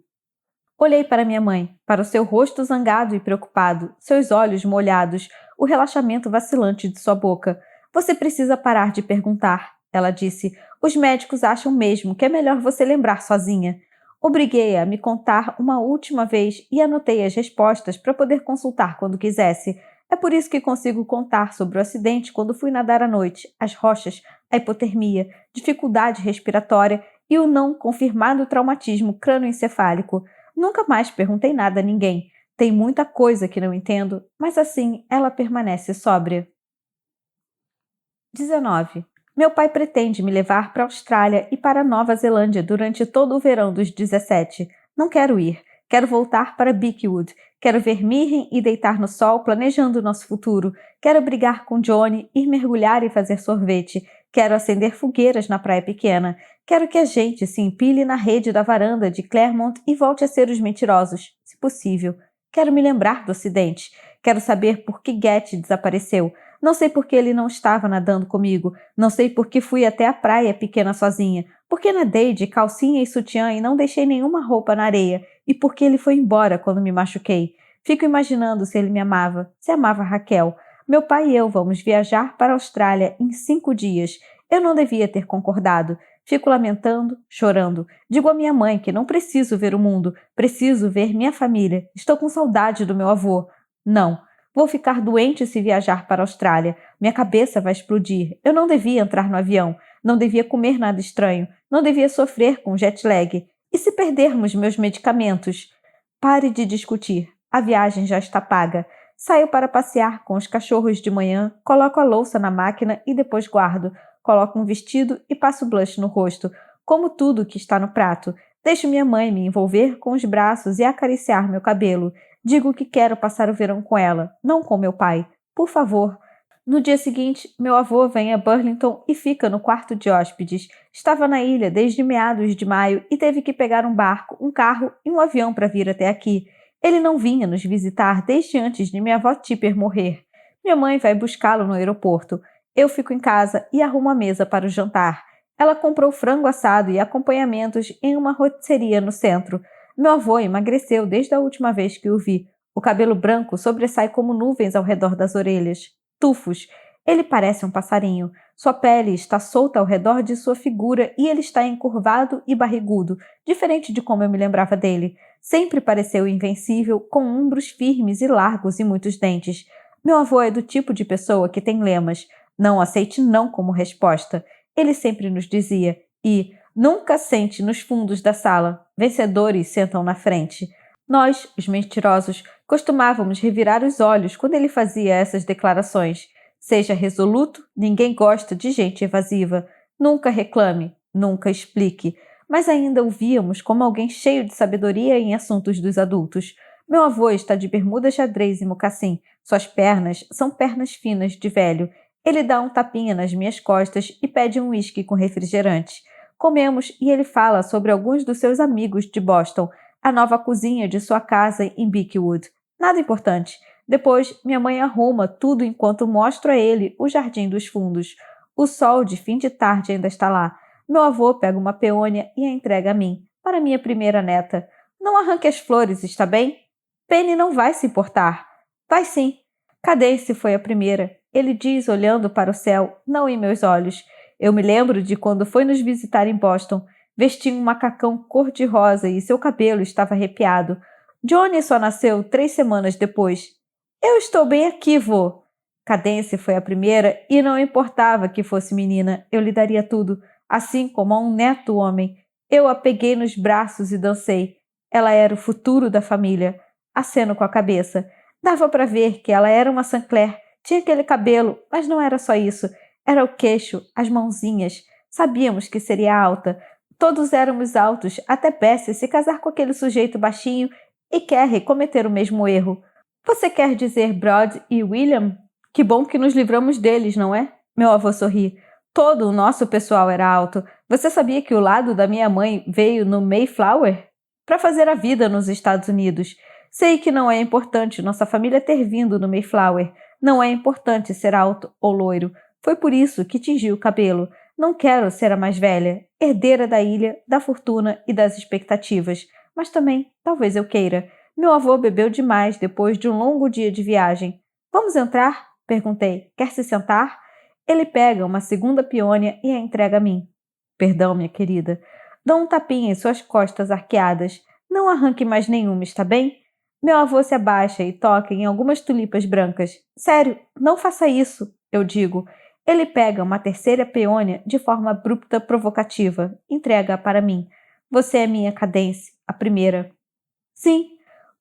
Olhei para minha mãe, para o seu rosto zangado e preocupado, seus olhos molhados, o relaxamento vacilante de sua boca. Você precisa parar de perguntar, ela disse. Os médicos acham mesmo que é melhor você lembrar sozinha. Obriguei-a a me contar uma última vez e anotei as respostas para poder consultar quando quisesse. É por isso que consigo contar sobre o acidente quando fui nadar à noite, as rochas, a hipotermia, dificuldade respiratória e o não confirmado traumatismo crânioencefálico. Nunca mais perguntei nada a ninguém. Tem muita coisa que não entendo, mas assim ela permanece sóbria. 19. Meu pai pretende me levar para a Austrália e para a Nova Zelândia durante todo o verão dos 17. Não quero ir. Quero voltar para Beechwood. Quero ver Mirren e deitar no sol planejando nosso futuro. Quero brigar com Johnny, ir mergulhar e fazer sorvete. Quero acender fogueiras na praia pequena. Quero que a gente se empilhe na rede da varanda de Claremont e volte a ser os mentirosos, se possível. Quero me lembrar do acidente. Quero saber por que Gat desapareceu. Não sei por que ele não estava nadando comigo. Não sei por que fui até a praia pequena sozinha. Por que nadei de calcinha e sutiã e não deixei nenhuma roupa na areia. E por que ele foi embora quando me machuquei. Fico imaginando se ele me amava, se amava Raquel. Meu pai e eu vamos viajar para a Austrália em 5 dias. Eu não devia ter concordado. Fico lamentando, chorando. Digo à minha mãe que não preciso ver o mundo. Preciso ver minha família. Estou com saudade do meu avô. Não. Vou ficar doente se viajar para a Austrália. Minha cabeça vai explodir. Eu não devia entrar no avião. Não devia comer nada estranho. Não devia sofrer com jet lag. E se perdermos meus medicamentos? Pare de discutir. A viagem já está paga. Saio para passear com os cachorros de manhã, coloco a louça na máquina e depois guardo. Coloco um vestido e passo blush no rosto. Como tudo que está no prato. Deixo minha mãe me envolver com os braços e acariciar meu cabelo. Digo que quero passar o verão com ela, não com meu pai. Por favor. No dia seguinte, meu avô vem a Burlington e fica no quarto de hóspedes. Estava na ilha desde meados de maio e teve que pegar um barco, um carro e um avião para vir até aqui. Ele não vinha nos visitar desde antes de minha avó Tipper morrer. Minha mãe vai buscá-lo no aeroporto. Eu fico em casa e arrumo a mesa para o jantar. Ela comprou frango assado e acompanhamentos em uma rotisseria no centro. Meu avô emagreceu desde a última vez que o vi. O cabelo branco sobressai como nuvens ao redor das orelhas. Tufos. Ele parece um passarinho. Sua pele está solta ao redor de sua figura e ele está encurvado e barrigudo, diferente de como eu me lembrava dele. Sempre pareceu invencível, com ombros firmes e largos e muitos dentes. Meu avô é do tipo de pessoa que tem lemas. Não aceite não como resposta. Ele sempre nos dizia. E nunca sente nos fundos da sala. Vencedores sentam na frente. Nós, os mentirosos, costumávamos revirar os olhos quando ele fazia essas declarações. Seja resoluto, ninguém gosta de gente evasiva. Nunca reclame, nunca explique. Mas ainda o víamos como alguém cheio de sabedoria em assuntos dos adultos. Meu avô está de bermuda xadrez e mocassim. Suas pernas são pernas finas de velho. Ele dá um tapinha nas minhas costas e pede um uísque com refrigerante. Comemos e ele fala sobre alguns dos seus amigos de Boston, a nova cozinha de sua casa em Beechwood. Nada importante. Depois, minha mãe arruma tudo enquanto mostro a ele o jardim dos fundos. O sol de fim de tarde ainda está lá. Meu avô pega uma peônia e a entrega a mim, para minha primeira neta. Não arranque as flores, está bem? Penny não vai se importar. Vai sim. Cadence foi a primeira. Ele diz olhando para o céu, não em meus olhos. Eu me lembro de quando foi nos visitar em Boston. Vestia um macacão cor-de-rosa e seu cabelo estava arrepiado. Johnny só nasceu 3 semanas depois. Eu estou bem aqui, vô. Cadence foi a primeira e não importava que fosse menina, eu lhe daria tudo, assim como a um neto homem. Eu a peguei nos braços e dancei. Ela era o futuro da família. Aceno com a cabeça. Dava para ver que ela era uma Sinclair. Tinha aquele cabelo, mas não era só isso. Era o queixo, as mãozinhas. Sabíamos que seria alta. Todos éramos altos, até Bessie se casar com aquele sujeito baixinho e Carrie cometer o mesmo erro. Você quer dizer Brod e William? Que bom que nos livramos deles, não é? Meu avô sorri. Todo o nosso pessoal era alto. Você sabia que o lado da minha mãe veio no Mayflower? Para fazer a vida nos Estados Unidos. Sei que não é importante nossa família ter vindo no Mayflower. Não é importante ser alto ou loiro. Foi por isso que tingi o cabelo. Não quero ser a mais velha, herdeira da ilha, da fortuna e das expectativas. Mas também, talvez eu queira. Meu avô bebeu demais depois de um longo dia de viagem. Vamos entrar? Perguntei. Quer se sentar? Ele pega uma segunda peônia e a entrega a mim. Perdão, minha querida. Dou um tapinha em suas costas arqueadas. Não arranque mais nenhuma, está bem? Meu avô se abaixa e toca em algumas tulipas brancas. Sério, não faça isso, eu digo. Ele pega uma terceira peônia de forma abrupta provocativa. Entrega-a para mim. Você é minha Cadence, a primeira. Sim.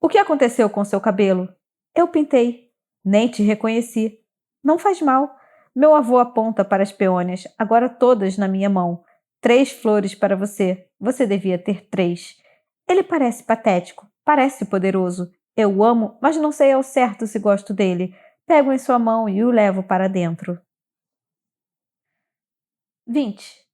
O que aconteceu com seu cabelo? Eu pintei. Nem te reconheci. Não faz mal. Meu avô aponta para as peônias, agora todas na minha mão. 3 flores para você. Você devia ter 3. Ele parece patético, parece poderoso. Eu o amo, mas não sei ao certo se gosto dele. Pego em sua mão e o levo para dentro. 20.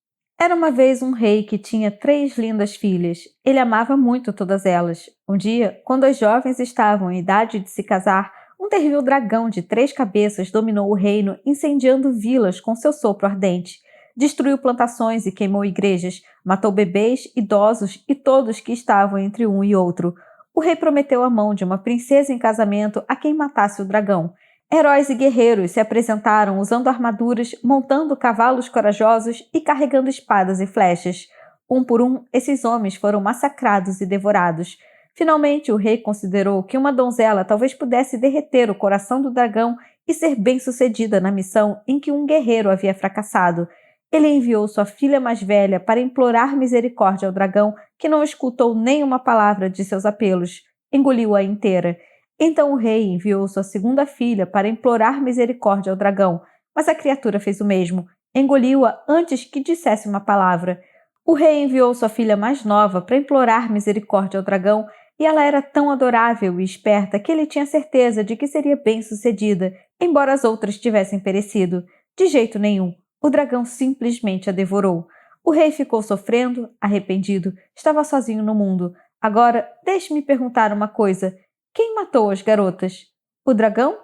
Era uma vez um rei que tinha 3 lindas filhas. Ele amava muito todas elas. Um dia, quando as jovens estavam em idade de se casar, um terrível dragão de 3 cabeças dominou o reino, incendiando vilas com seu sopro ardente. Destruiu plantações e queimou igrejas, matou bebês, idosos e todos que estavam entre um e outro. O rei prometeu a mão de uma princesa em casamento a quem matasse o dragão. Heróis e guerreiros se apresentaram usando armaduras, montando cavalos corajosos e carregando espadas e flechas. Um por um, esses homens foram massacrados e devorados. Finalmente, o rei considerou que uma donzela talvez pudesse derreter o coração do dragão e ser bem-sucedida na missão em que um guerreiro havia fracassado. Ele enviou sua filha mais velha para implorar misericórdia ao dragão, que não escutou nenhuma palavra de seus apelos. Engoliu-a inteira. Então o rei enviou sua segunda filha para implorar misericórdia ao dragão, mas a criatura fez o mesmo. Engoliu-a antes que dissesse uma palavra. O rei enviou sua filha mais nova para implorar misericórdia ao dragão, e ela era tão adorável e esperta que ele tinha certeza de que seria bem-sucedida, embora as outras tivessem perecido. De jeito nenhum. O dragão simplesmente a devorou. O rei ficou sofrendo, arrependido, estava sozinho no mundo. Agora, deixe-me perguntar uma coisa. Quem matou as garotas? O dragão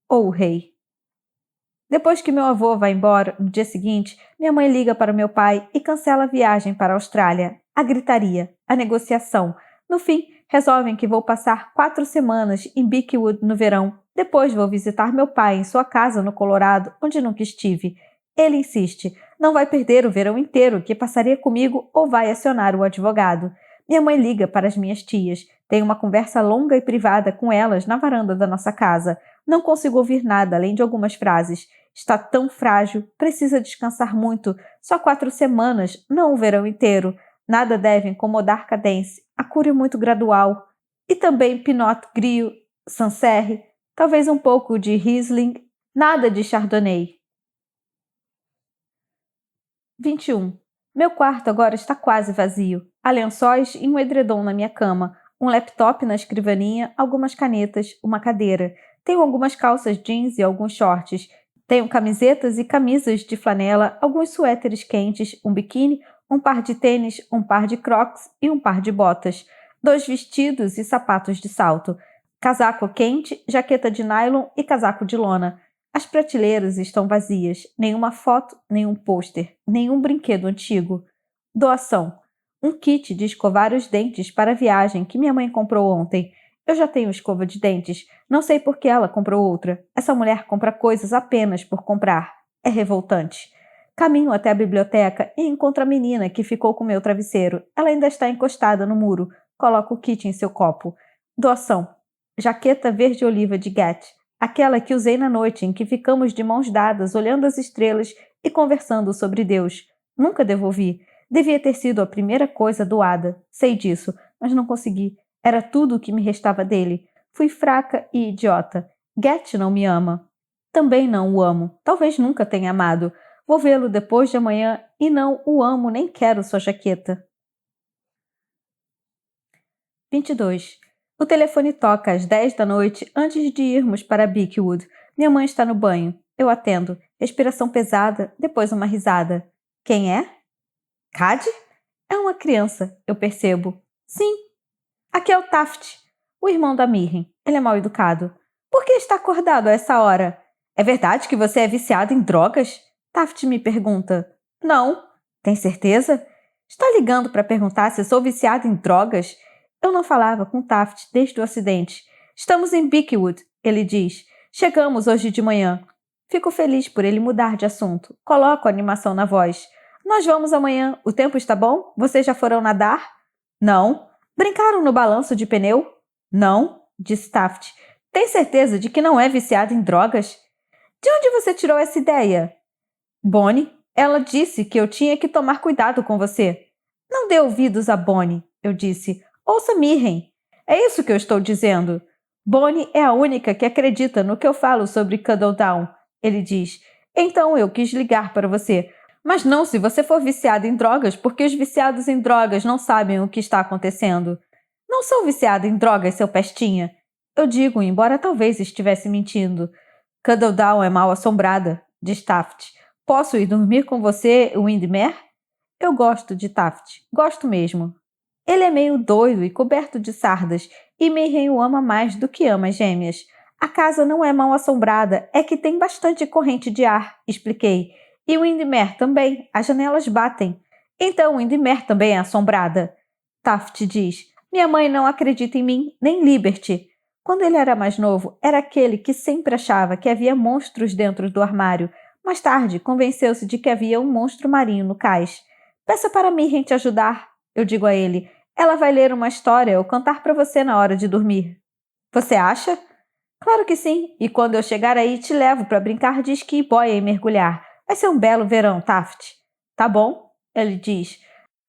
ou o rei? Depois que meu avô vai embora, no dia seguinte, minha mãe liga para meu pai e cancela a viagem para a Austrália. A gritaria, a negociação. No fim, resolvem que vou passar 4 semanas em Beechwood no verão. Depois vou visitar meu pai em sua casa no Colorado, onde nunca estive. Ele insiste. Não vai perder o verão inteiro que passaria comigo ou vai acionar o advogado. Minha mãe liga para as minhas tias. Tenho uma conversa longa e privada com elas na varanda da nossa casa. Não consigo ouvir nada além de algumas frases. Está tão frágil, precisa descansar muito. Só 4 semanas, não o verão inteiro. Nada deve incomodar Cadence. A cura é muito gradual. E também Pinot Gris, Sancerre, talvez um pouco de Riesling, nada de Chardonnay. 21. Meu quarto agora está quase vazio. Há lençóis e um edredom na minha cama, um laptop na escrivaninha, algumas canetas, uma cadeira. Tenho algumas calças jeans e alguns shorts. Tenho camisetas e camisas de flanela, alguns suéteres quentes, um biquíni, um par de tênis, um par de crocs e um par de botas. 2 vestidos e sapatos de salto. Casaco quente, jaqueta de nylon e casaco de lona. As prateleiras estão vazias, nenhuma foto, nenhum pôster, nenhum brinquedo antigo. Doação. Um kit de escovar os dentes para a viagem que minha mãe comprou ontem. Eu já tenho escova de dentes. Não sei por que ela comprou outra. Essa mulher compra coisas apenas por comprar. É revoltante. Caminho até a biblioteca e encontro a menina que ficou com meu travesseiro. Ela ainda está encostada no muro. Coloco o kit em seu copo. Doação. Jaqueta verde-oliva de Gat. Aquela que usei na noite em que ficamos de mãos dadas olhando as estrelas e conversando sobre Deus. Nunca devolvi. Devia ter sido a primeira coisa doada. Sei disso, mas não consegui. Era tudo o que me restava dele. Fui fraca e idiota. Gat não me ama. Também não o amo. Talvez nunca tenha amado. Vou vê-lo depois de amanhã e não o amo nem quero sua jaqueta. 22. O telefone toca às 10 da noite antes de irmos para Beechwood. Minha mãe está no banho. Eu atendo. Respiração pesada, depois uma risada. Quem é? Cad? É uma criança, eu percebo. Sim. Aqui é o Taft, o irmão da Mirren. Ele é mal educado. Por que está acordado a essa hora? É verdade que você é viciado em drogas? Taft me pergunta. Não. Tem certeza? Está ligando para perguntar se sou viciado em drogas? Eu não falava com Taft desde o acidente. Estamos em Beechwood, ele diz. Chegamos hoje de manhã. Fico feliz por ele mudar de assunto. Coloco animação na voz. Nós vamos amanhã. O tempo está bom? Vocês já foram nadar? Não. Brincaram no balanço de pneu? Não, disse Taft. Tem certeza de que não é viciado em drogas? De onde você tirou essa ideia? Bonnie, ela disse que eu tinha que tomar cuidado com você. Não dê ouvidos a Bonnie, eu disse. Ouça Mirren. É isso que eu estou dizendo. Bonnie é a única que acredita no que eu falo sobre Cuddle Down, ele diz. Então eu quis ligar para você. Mas não se você for viciado em drogas, porque os viciados em drogas não sabem o que está acontecendo. Não sou viciado em drogas, seu pestinha. Eu digo, embora talvez estivesse mentindo. Cuddle Down é mal assombrada, diz Taft. Posso ir dormir com você, Windmere? Eu gosto de Taft. Gosto mesmo. Ele é meio doido e coberto de sardas, e Mirren o ama mais do que ama as gêmeas. A casa não é mal assombrada, é que tem bastante corrente de ar, expliquei. E Windmere também, as janelas batem. Então Windmere também é assombrada. Taft diz, minha mãe não acredita em mim, nem Liberty. Quando ele era mais novo, era aquele que sempre achava que havia monstros dentro do armário. Mais tarde, convenceu-se de que havia um monstro marinho no cais. Peça para Mirren te ajudar, eu digo a ele. Ela vai ler uma história ou cantar para você na hora de dormir. Você acha? Claro que sim, e quando eu chegar aí te levo para brincar de esqui boia e mergulhar. Vai ser um belo verão, Taft. Tá bom, ele diz.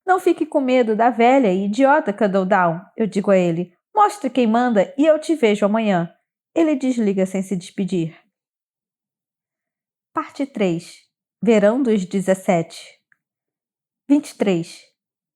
Não fique com medo da velha e idiota Cuddle Down, eu digo a ele. Mostre quem manda e eu te vejo amanhã. Ele desliga sem se despedir. Parte 3. Verão dos 17. 23.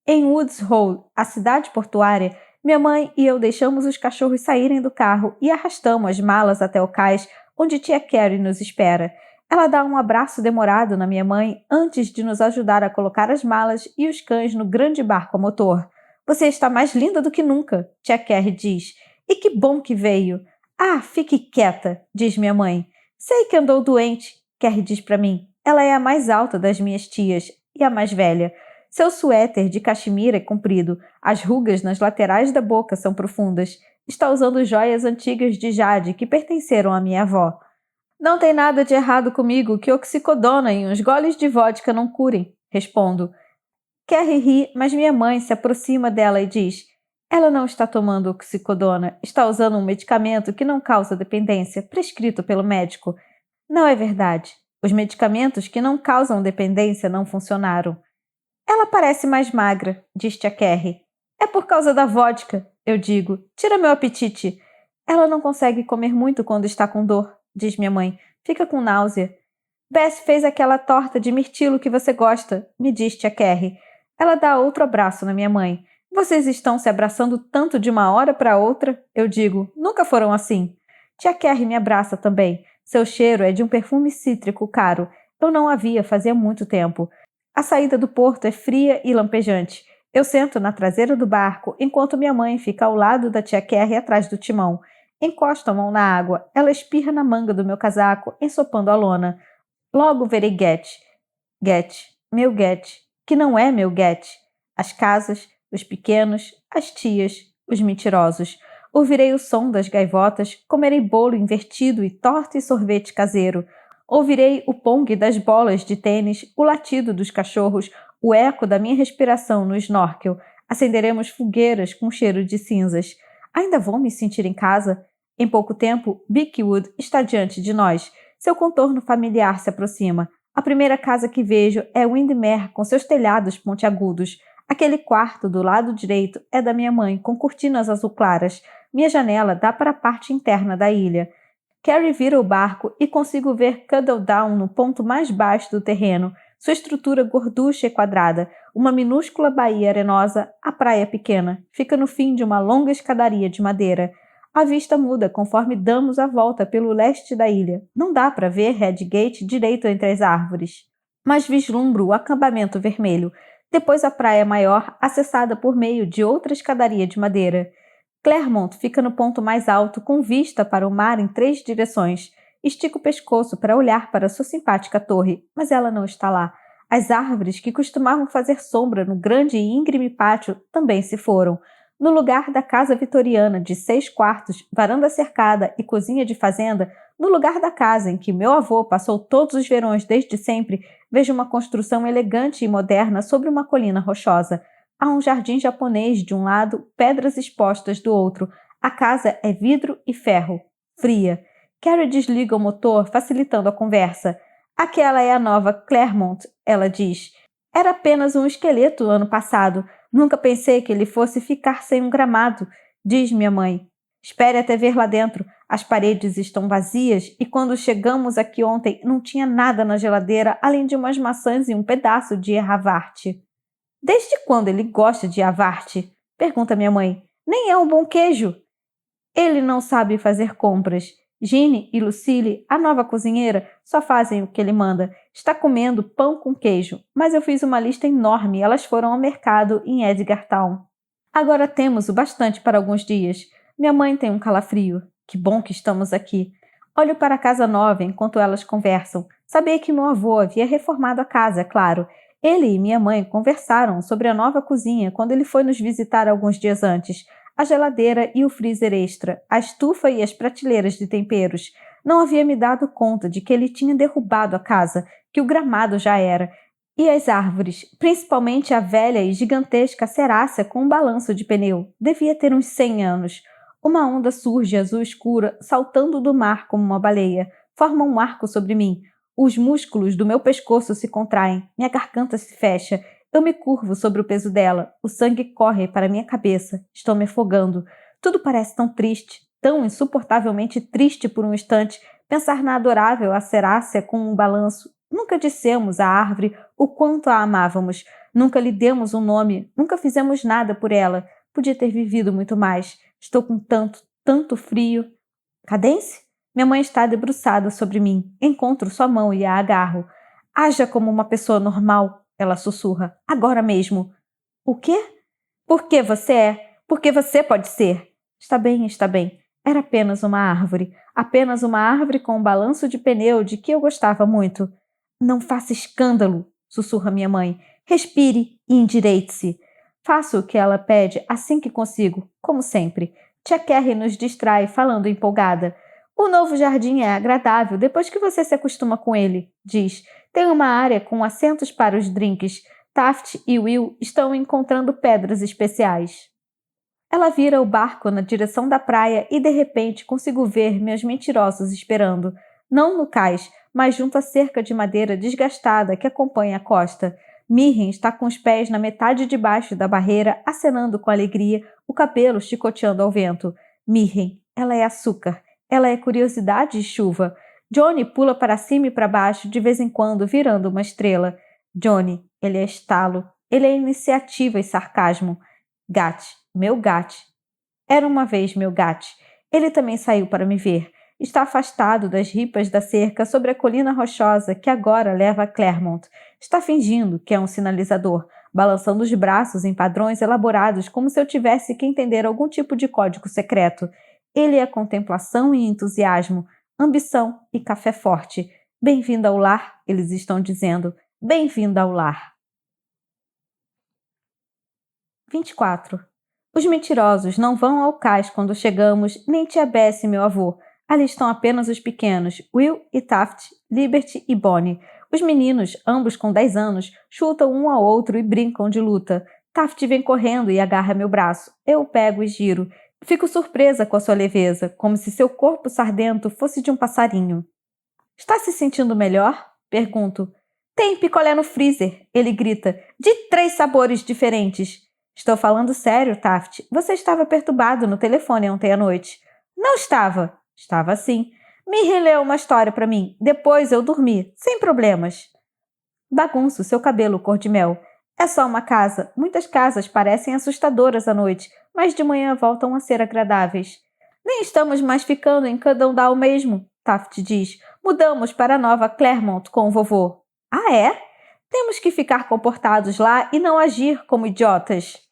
Em Woods Hole, a cidade portuária, minha mãe e eu deixamos os cachorros saírem do carro e arrastamos as malas até o cais, onde tia Carrie nos espera. Ela dá um abraço demorado na minha mãe antes de nos ajudar a colocar as malas e os cães no grande barco a motor. Você está mais linda do que nunca, tia Carrie diz. E que bom que veio. Ah, fique quieta, diz minha mãe. Sei que andou doente, Carrie diz para mim. Ela é a mais alta das minhas tias e a mais velha. Seu suéter de caxemira é comprido, as rugas nas laterais da boca são profundas. Está usando joias antigas de jade que pertenceram à minha avó. Não tem nada de errado comigo que oxicodona e uns goles de vodka não curem, respondo. Carrie ri, mas minha mãe se aproxima dela e diz: ela não está tomando oxicodona, está usando um medicamento que não causa dependência, prescrito pelo médico. Não é verdade. Os medicamentos que não causam dependência não funcionaram. Ela parece mais magra, diz tia Carrie. É por causa da vodka, eu digo. Tira meu apetite. Ela não consegue comer muito quando está com dor, diz minha mãe. Fica com náusea. Bess fez aquela torta de mirtilo que você gosta, me diz tia Carrie. Ela dá outro abraço na minha mãe. Vocês estão se abraçando tanto de uma hora para outra? Eu digo, nunca foram assim. Tia Carrie me abraça também. Seu cheiro é de um perfume cítrico caro. Eu não a via fazia muito tempo. A saída do porto é fria e lampejante. Eu sento na traseira do barco, enquanto minha mãe fica ao lado da tia Carrie atrás do timão. Encosto a mão na água. Ela espirra na manga do meu casaco, ensopando a lona. Logo verei meu Get, que não é meu Get. As casas, os pequenos, as tias, os mentirosos. Ouvirei o som das gaivotas, comerei bolo invertido e torta e sorvete caseiro. Ouvirei o pong das bolas de tênis, o latido dos cachorros, o eco da minha respiração no snorkel. Acenderemos fogueiras com cheiro de cinzas. Ainda vou me sentir em casa? Em pouco tempo, Beechwood está diante de nós. Seu contorno familiar se aproxima. A primeira casa que vejo é Windermere, com seus telhados pontiagudos. Aquele quarto do lado direito é da minha mãe, com cortinas azul claras. Minha janela dá para a parte interna da ilha. Carrie vira o barco e consigo ver Cuddle Down no ponto mais baixo do terreno, sua estrutura gorducha e quadrada, uma minúscula baía arenosa, a praia pequena, fica no fim de uma longa escadaria de madeira. A vista muda conforme damos a volta pelo leste da ilha. Não dá para ver Redgate direito entre as árvores, mas vislumbro o acampamento vermelho, depois a praia maior, acessada por meio de outra escadaria de madeira. Claremont fica no ponto mais alto, com vista para o mar em 3 direções. Estico o pescoço para olhar para sua simpática torre, mas ela não está lá. As árvores que costumavam fazer sombra no grande e íngreme pátio também se foram. No lugar da casa vitoriana de 6 quartos, varanda cercada e cozinha de fazenda, no lugar da casa em que meu avô passou todos os verões desde sempre, vejo uma construção elegante e moderna sobre uma colina rochosa. Há um jardim japonês de um lado, pedras expostas do outro. A casa é vidro e ferro. Fria. Carrie desliga o motor, facilitando a conversa. Aquela é a nova Claremont, ela diz. Era apenas um esqueleto ano passado. Nunca pensei que ele fosse ficar sem um gramado, diz minha mãe. Espere até ver lá dentro. As paredes estão vazias e quando chegamos aqui ontem não tinha nada na geladeira além de umas maçãs e um pedaço de erravarte. Desde quando ele gosta de avarte? Pergunta minha mãe. Nem é um bom queijo. Ele não sabe fazer compras. Ginny e Lucille, a nova cozinheira, só fazem o que ele manda. Está comendo pão com queijo, mas eu fiz uma lista enorme e elas foram ao mercado em Edgartown. Agora temos o bastante para alguns dias. Minha mãe tem um calafrio. Que bom que estamos aqui. Olho para a casa nova enquanto elas conversam. Sabia que meu avô havia reformado a casa, é claro. Ele e minha mãe conversaram sobre a nova cozinha quando ele foi nos visitar alguns dias antes. A geladeira e o freezer extra, a estufa e as prateleiras de temperos. Não havia me dado conta de que ele tinha derrubado a casa, que o gramado já era. E as árvores, principalmente a velha e gigantesca cerácea com um balanço de pneu. Devia ter uns 100 anos. Uma onda surge azul escura, saltando do mar como uma baleia. Forma um arco sobre mim. Os músculos do meu pescoço se contraem, minha garganta se fecha. Eu me curvo sobre o peso dela. O sangue corre para minha cabeça. Estou me afogando. Tudo parece tão triste, tão insuportavelmente triste por um instante. Pensar na adorável acerácea com um balanço. Nunca dissemos à árvore o quanto a amávamos. Nunca lhe demos um nome. Nunca fizemos nada por ela. Podia ter vivido muito mais. Estou com tanto frio. Cadence? Minha mãe está debruçada sobre mim. Encontro sua mão e a agarro. Haja como uma pessoa normal, ela sussurra. Agora mesmo. O quê? Por que você é? Porque você pode ser. Está bem, está bem. Era apenas uma árvore. Apenas uma árvore com um balanço de pneu de que eu gostava muito. Não faça escândalo, sussurra minha mãe. Respire e endireite-se. Faço o que ela pede assim que consigo, como sempre. Tia Carrie nos distrai, falando empolgada. O novo jardim é agradável depois que você se acostuma com ele, diz. Tem uma área com assentos para os drinks. Taft e Will estão encontrando pedras especiais. Ela vira o barco na direção da praia e de repente consigo ver meus mentirosos esperando. Não no cais, mas junto à cerca de madeira desgastada que acompanha a costa. Mirren está com os pés na metade de baixo da barreira, acenando com alegria, o cabelo chicoteando ao vento. Mirren, ela é açúcar. Ela é curiosidade e chuva. Johnny pula para cima e para baixo, de vez em quando, virando uma estrela. Johnny, ele é estalo. Ele é iniciativa e sarcasmo. Gat, meu Gat. Era uma vez meu Gat. Ele também saiu para me ver. Está afastado das ripas da cerca sobre a colina rochosa que agora leva a Claremont. Está fingindo que é um sinalizador, balançando os braços em padrões elaborados como se eu tivesse que entender algum tipo de código secreto. Ele é contemplação e entusiasmo, ambição e café forte. Bem-vinda ao lar, eles estão dizendo. Bem-vinda ao lar. 24. Os mentirosos não vão ao cais quando chegamos, nem tia Bess e meu avô. Ali estão apenas os pequenos, Will e Taft, Liberty e Bonnie. Os meninos, ambos com 10 anos, chutam um ao outro e brincam de luta. Taft vem correndo e agarra meu braço. Eu o pego e giro. Fico surpresa com a sua leveza, como se seu corpo sardento fosse de um passarinho. Está se sentindo melhor? Pergunto. Tem picolé no freezer, ele grita, de 3 sabores diferentes. Estou falando sério, Taft. Você estava perturbado no telefone ontem à noite. Não estava. Estava sim. Mirren leu uma história para mim. Depois eu dormi, sem problemas. Bagunço seu cabelo cor de mel. É só uma casa. Muitas casas parecem assustadoras à noite, mas de manhã voltam a ser agradáveis. Nem estamos mais ficando em Candondal mesmo, Taft diz. Mudamos para a nova Claremont com o vovô. Ah, é? Temos que ficar comportados lá e não agir como idiotas.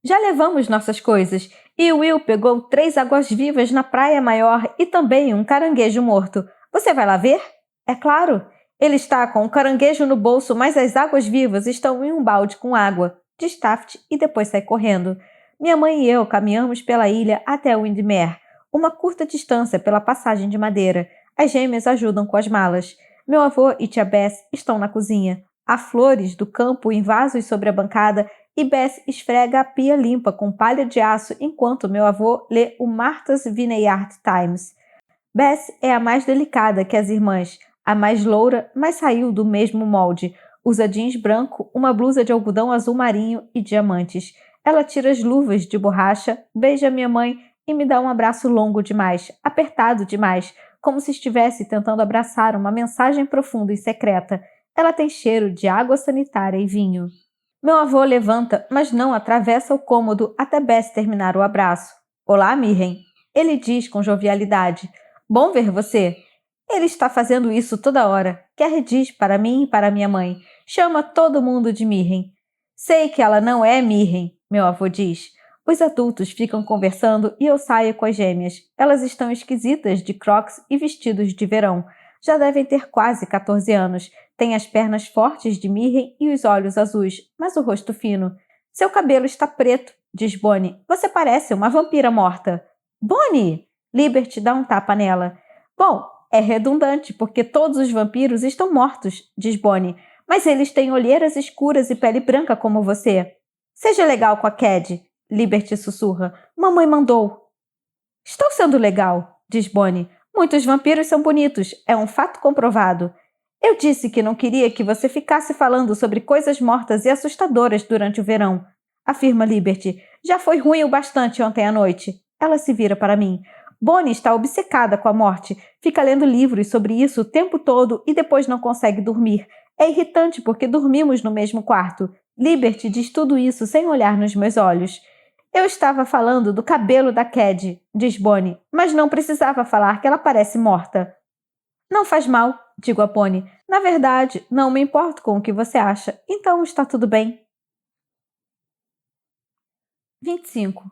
Já levamos nossas coisas e Will pegou 3 águas-vivas na praia maior e também um caranguejo morto. Você vai lá ver? É claro. Ele está com o caranguejo no bolso, mas as águas-vivas estão em um balde com água, diz Taft e depois sai correndo. Minha mãe e eu caminhamos pela ilha até Windermere, uma curta distância pela passagem de madeira. As gêmeas ajudam com as malas. Meu avô e tia Bess estão na cozinha. Há flores do campo em vasos sobre a bancada e Bess esfrega a pia limpa com palha de aço enquanto meu avô lê o Martha's Vineyard Times. Bess é a mais delicada que as irmãs, a mais loura, mas saiu do mesmo molde. Usa jeans branco, uma blusa de algodão azul marinho e diamantes. Ela tira as luvas de borracha, beija minha mãe e me dá um abraço longo demais, apertado demais, como se estivesse tentando abraçar uma mensagem profunda e secreta. Ela tem cheiro de água sanitária e vinho. Meu avô levanta, mas não atravessa o cômodo até Bess terminar o abraço. Olá, Mirren. Ele diz com jovialidade. Bom ver você. Ele está fazendo isso toda hora. Carrie diz para mim e para minha mãe. Chama todo mundo de Mirren. Sei que ela não é Mirren, meu avô diz. Os adultos ficam conversando e eu saio com as gêmeas. Elas estão esquisitas de crocs e vestidos de verão. Já devem ter quase 14 anos. Tem as pernas fortes de Mirren e os olhos azuis, mas o rosto fino. Seu cabelo está preto, diz Bonnie. Você parece uma vampira morta. Bonnie! Liberty dá um tapa nela. Bom, é redundante, porque todos os vampiros estão mortos, diz Bonnie. Mas eles têm olheiras escuras e pele branca como você. Seja legal com a Cad, Liberty sussurra. Mamãe mandou. Estou sendo legal, diz Bonnie. Muitos vampiros são bonitos, é um fato comprovado. Eu disse que não queria que você ficasse falando sobre coisas mortas e assustadoras durante o verão, afirma Liberty. Já foi ruim o bastante ontem à noite. Ela se vira para mim. Bonnie está obcecada com a morte. Fica lendo livros sobre isso o tempo todo e depois não consegue dormir. É irritante porque dormimos no mesmo quarto. Liberty diz tudo isso sem olhar nos meus olhos. Eu estava falando do cabelo da Cad, diz Bonnie, mas não precisava falar que ela parece morta. Não faz mal, digo a Bonnie. Na verdade, não me importo com o que você acha, então está tudo bem. 25.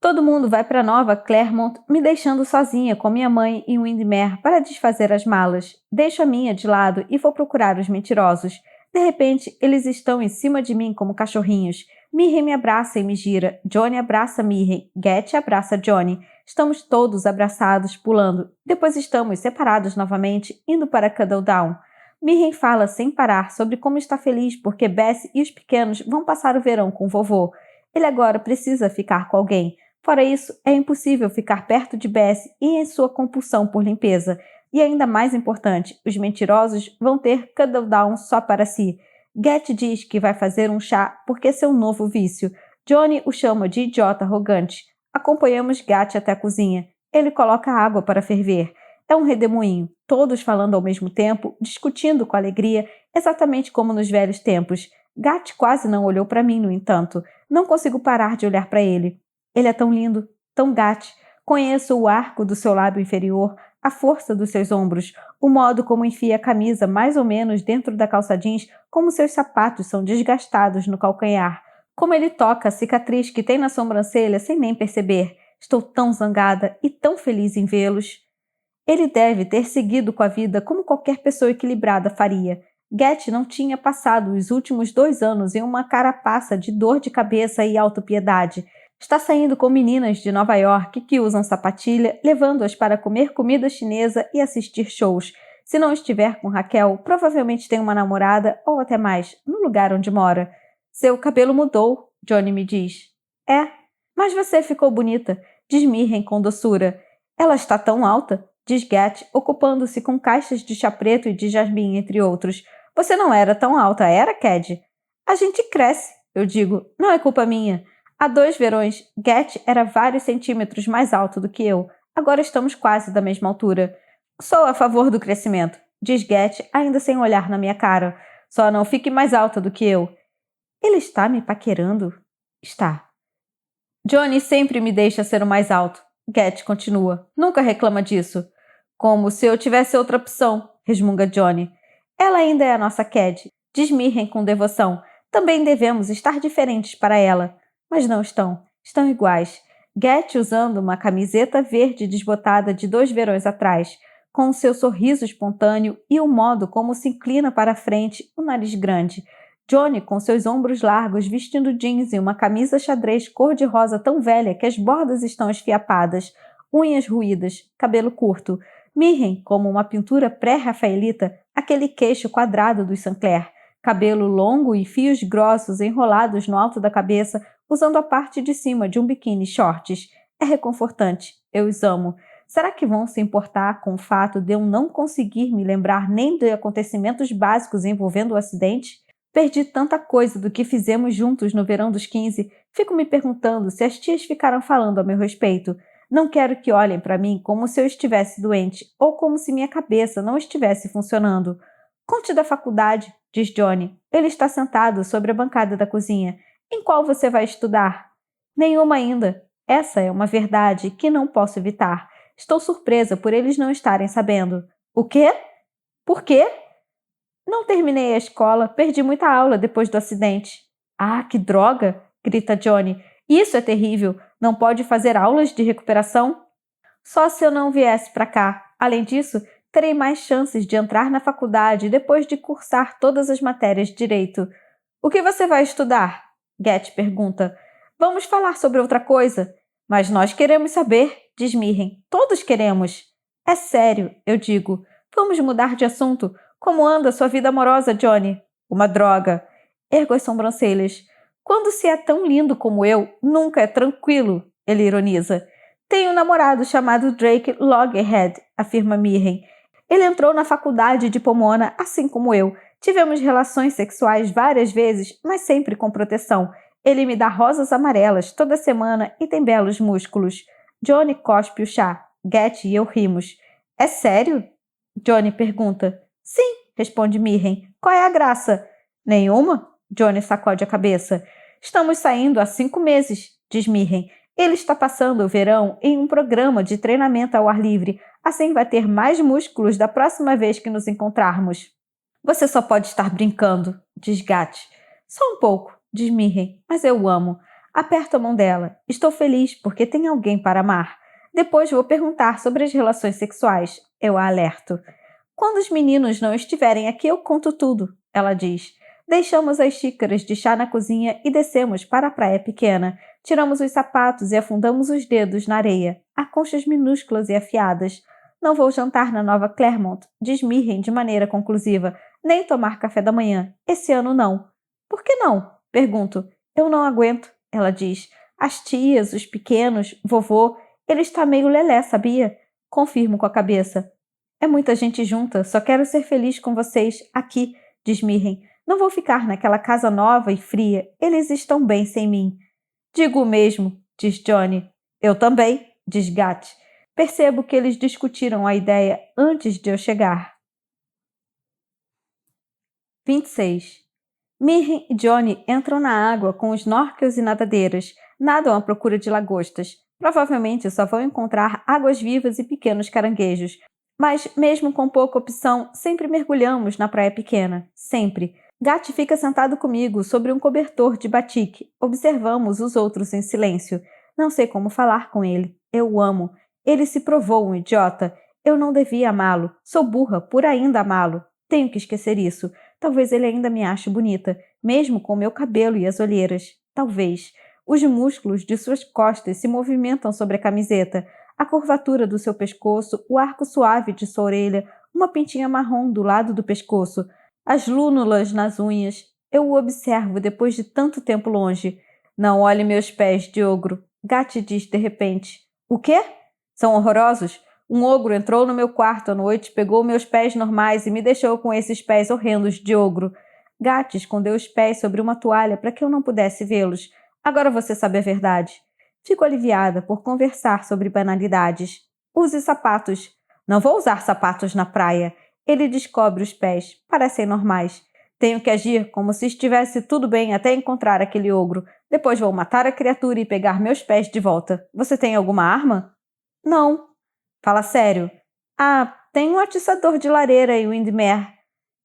Todo mundo vai para Nova Claremont, me deixando sozinha com minha mãe em Windermere para desfazer as malas. Deixo a minha de lado e vou procurar os mentirosos. De repente, eles estão em cima de mim como cachorrinhos. Mirren me abraça e me gira. Johnny abraça Mirren. Get abraça Johnny. Estamos todos abraçados, pulando. Depois estamos separados novamente, indo para Cuddle Down. Mirren fala sem parar sobre como está feliz porque Bess e os pequenos vão passar o verão com o vovô. Ele agora precisa ficar com alguém. Fora isso, é impossível ficar perto de Bess e em sua compulsão por limpeza. E ainda mais importante, os mentirosos vão ter Cuddle Down só para si. Get diz que vai fazer um chá porque é seu novo vício. Johnny o chama de idiota arrogante. Acompanhamos Gat até a cozinha. Ele coloca água para ferver. É um redemoinho, todos falando ao mesmo tempo, discutindo com alegria, exatamente como nos velhos tempos. Gat quase não olhou para mim, no entanto. Não consigo parar de olhar para ele. Ele é tão lindo, tão Gat. Conheço o arco do seu lábio inferior, a força dos seus ombros, o modo como enfia a camisa mais ou menos dentro da calça jeans, como seus sapatos são desgastados no calcanhar, como ele toca a cicatriz que tem na sobrancelha sem nem perceber. Estou tão zangada e tão feliz em vê-los. Ele deve ter seguido com a vida como qualquer pessoa equilibrada faria. Get não tinha passado os últimos 2 anos em uma carapaça de dor de cabeça e autopiedade. Está saindo com meninas de Nova York que usam sapatilha, levando-as para comer comida chinesa e assistir shows. Se não estiver com Raquel, provavelmente tem uma namorada ou até mais, no lugar onde mora. Seu cabelo mudou, Johnny me diz. É, mas você ficou bonita, diz Mirren com doçura. Ela está tão alta, diz Get, ocupando-se com caixas de chá preto e de jasmim, entre outros. Você não era tão alta, era, Cad? A gente cresce, eu digo. Não é culpa minha. Há 2 verões, Get era vários centímetros mais alto do que eu. Agora estamos quase da mesma altura. Sou a favor do crescimento, diz Get, ainda sem olhar na minha cara. Só não fique mais alta do que eu. Ele está me paquerando? Está. Johnny sempre me deixa ser o mais alto. Get continua. Nunca reclama disso. Como se eu tivesse outra opção, resmunga Johnny. Ela ainda é a nossa Cad, diz Mirren com devoção. Também devemos estar diferentes para ela. Mas não estão. Estão iguais. Get usando uma camiseta verde desbotada de 2 verões atrás, com o seu sorriso espontâneo e o modo como se inclina para a frente, o nariz grande. Johnny com seus ombros largos vestindo jeans e uma camisa xadrez cor-de-rosa tão velha que as bordas estão esfiapadas, unhas ruídas, cabelo curto. Mirren como uma pintura pré-rafaelita, aquele queixo quadrado dos Sinclair, cabelo longo e fios grossos enrolados no alto da cabeça, usando a parte de cima de um biquíni shorts. É reconfortante. Eu os amo. Será que vão se importar com o fato de eu não conseguir me lembrar nem de acontecimentos básicos envolvendo o acidente? Perdi tanta coisa do que fizemos juntos no verão dos 15. Fico me perguntando se as tias ficaram falando a meu respeito. Não quero que olhem para mim como se eu estivesse doente ou como se minha cabeça não estivesse funcionando. Conte da faculdade, diz Johnny. Ele está sentado sobre a bancada da cozinha. Em qual você vai estudar? Nenhuma ainda. Essa é uma verdade que não posso evitar. Estou surpresa por eles não estarem sabendo. O quê? Por quê? Não terminei a escola, perdi muita aula depois do acidente. Ah, que droga! Grita Johnny. Isso é terrível. Não pode fazer aulas de recuperação? Só se eu não viesse para cá. Além disso, terei mais chances de entrar na faculdade depois de cursar todas as matérias de direito. O que você vai estudar? Get pergunta. Vamos falar sobre outra coisa. Mas nós queremos saber, diz Mirren. Todos queremos. É sério, eu digo. Vamos mudar de assunto. Como anda sua vida amorosa, Johnny? Uma droga. Ergo as sobrancelhas. Quando se é tão lindo como eu, nunca é tranquilo, ele ironiza. Tenho um namorado chamado Drake Loggerhead, afirma Mirren. Ele entrou na faculdade de Pomona, assim como eu. Tivemos relações sexuais várias vezes, mas sempre com proteção. Ele me dá rosas amarelas toda semana e tem belos músculos. Johnny cospe o chá. Get e eu rimos. É sério? Johnny pergunta. Sim, responde Mirren. Qual é a graça? Nenhuma? Johnny sacode a cabeça. Estamos saindo há 5 meses, diz Mirren. Ele está passando o verão em um programa de treinamento ao ar livre. Assim vai ter mais músculos da próxima vez que nos encontrarmos. Você só pode estar brincando, diz Gat. Só um pouco, diz Mirren, mas eu o amo. Aperto a mão dela. Estou feliz porque tem alguém para amar. Depois vou perguntar sobre as relações sexuais. Eu a alerto. Quando os meninos não estiverem aqui, eu conto tudo, ela diz. Deixamos as xícaras de chá na cozinha e descemos para a praia pequena. Tiramos os sapatos e afundamos os dedos na areia. Há conchas minúsculas e afiadas. Não vou jantar na Nova Claremont, diz Mirren de maneira conclusiva, nem tomar café da manhã. Esse ano não. Por que não? Pergunto. Eu não aguento, ela diz. As tias, os pequenos, vovô, ele está meio lelé, sabia? Confirmo com a cabeça. É muita gente junta, só quero ser feliz com vocês, aqui, diz Mirren. Não vou ficar naquela casa nova e fria, eles estão bem sem mim. Digo o mesmo, diz Johnny. Eu também, diz Gat. Percebo que eles discutiram a ideia antes de eu chegar. 26. Mirren e Johnny entram na água com snorkels e nadadeiras. Nadam à procura de lagostas. Provavelmente só vão encontrar águas-vivas e pequenos caranguejos. Mas, mesmo com pouca opção, sempre mergulhamos na praia pequena. Sempre. Gat fica sentado comigo sobre um cobertor de batik. Observamos os outros em silêncio. Não sei como falar com ele. Eu o amo. Ele se provou um idiota. Eu não devia amá-lo. Sou burra por ainda amá-lo. Tenho que esquecer isso. Talvez ele ainda me ache bonita, mesmo com meu cabelo e as olheiras. Talvez. Os músculos de suas costas se movimentam sobre a camiseta. A curvatura do seu pescoço, o arco suave de sua orelha, uma pintinha marrom do lado do pescoço, as lúnulas nas unhas. Eu o observo depois de tanto tempo longe. Não olhe meus pés de ogro. Gat diz de repente. O quê? São horrorosos? Um ogro entrou no meu quarto à noite, pegou meus pés normais e me deixou com esses pés horrendos de ogro. Gat escondeu os pés sobre uma toalha para que eu não pudesse vê-los. Agora você sabe a verdade. Fico aliviada por conversar sobre banalidades. Use sapatos. Não vou usar sapatos na praia. Ele descobre os pés. Parecem normais. Tenho que agir como se estivesse tudo bem até encontrar aquele ogro. Depois vou matar a criatura e pegar meus pés de volta. Você tem alguma arma? Não. Fala sério. Ah, tem um atiçador de lareira em Windmere.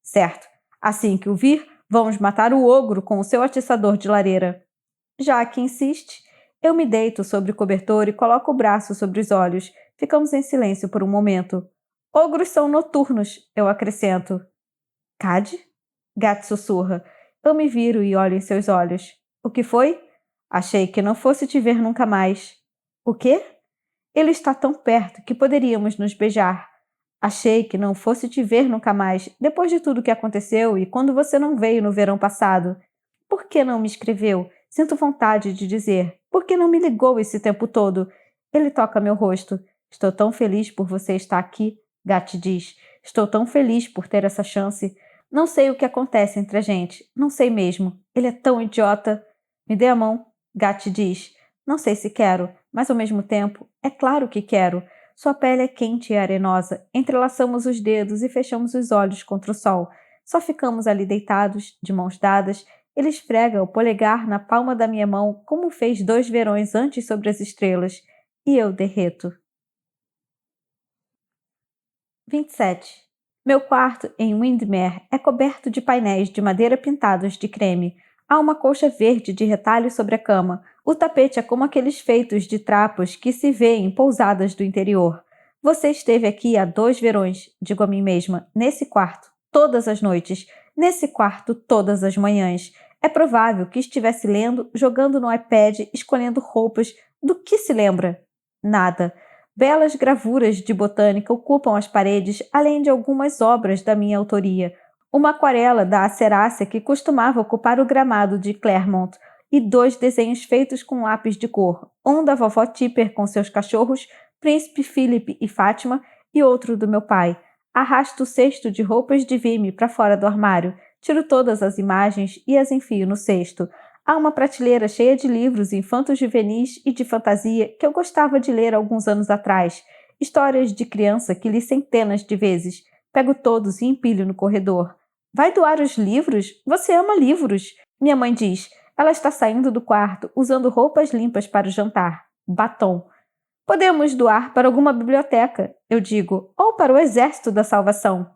Certo. Assim que o vir, vamos matar o ogro com o seu atiçador de lareira. Já que insiste, eu me deito sobre o cobertor e coloco o braço sobre os olhos. Ficamos em silêncio por um momento. Ogros são noturnos, eu acrescento. Cad? Gat sussurra. Eu me viro e olho em seus olhos. O que foi? Achei que não fosse te ver nunca mais. O quê? Ele está tão perto que poderíamos nos beijar. Achei que não fosse te ver nunca mais, depois de tudo que aconteceu e quando você não veio no verão passado. Por que não me escreveu? Sinto vontade de dizer. Por que não me ligou esse tempo todo? Ele toca meu rosto. Estou tão feliz por você estar aqui, Gat diz. Estou tão feliz por ter essa chance. Não sei o que acontece entre a gente. Não sei mesmo. Ele é tão idiota. Me dê a mão, Gat diz. Não sei se quero, mas ao mesmo tempo, é claro que quero. Sua pele é quente e arenosa. Entrelaçamos os dedos e fechamos os olhos contra o sol. Só ficamos ali deitados, de mãos dadas. Ele esfrega o polegar na palma da minha mão, como fez 2 verões antes sobre as estrelas. E eu derreto. 27. Meu quarto, em Windmere, é coberto de painéis de madeira pintados de creme. Há uma colcha verde de retalho sobre a cama. O tapete é como aqueles feitos de trapos que se vê em pousadas do interior. Você esteve aqui há 2 verões, digo a mim mesma, nesse quarto, todas as noites, nesse quarto todas as manhãs. É provável que estivesse lendo, jogando no iPad, escolhendo roupas. Do que se lembra? Nada. Belas gravuras de botânica ocupam as paredes, além de algumas obras da minha autoria. Uma aquarela da acerácea que costumava ocupar o gramado de Claremont e 2 desenhos feitos com lápis de cor, um da vovó Tipper com seus cachorros, Príncipe Philip e Fátima, e outro do meu pai. Arrasto o cesto de roupas de Vimy para fora do armário, tiro todas as imagens e as enfio no cesto. Há uma prateleira cheia de livros infantos juvenis e de fantasia que eu gostava de ler alguns anos atrás. Histórias de criança que li centenas de vezes. Pego todos e empilho no corredor. Vai doar os livros? Você ama livros? Minha mãe diz. Ela está saindo do quarto, usando roupas limpas para o jantar. Batom. Podemos doar para alguma biblioteca, eu digo, ou para o Exército da Salvação.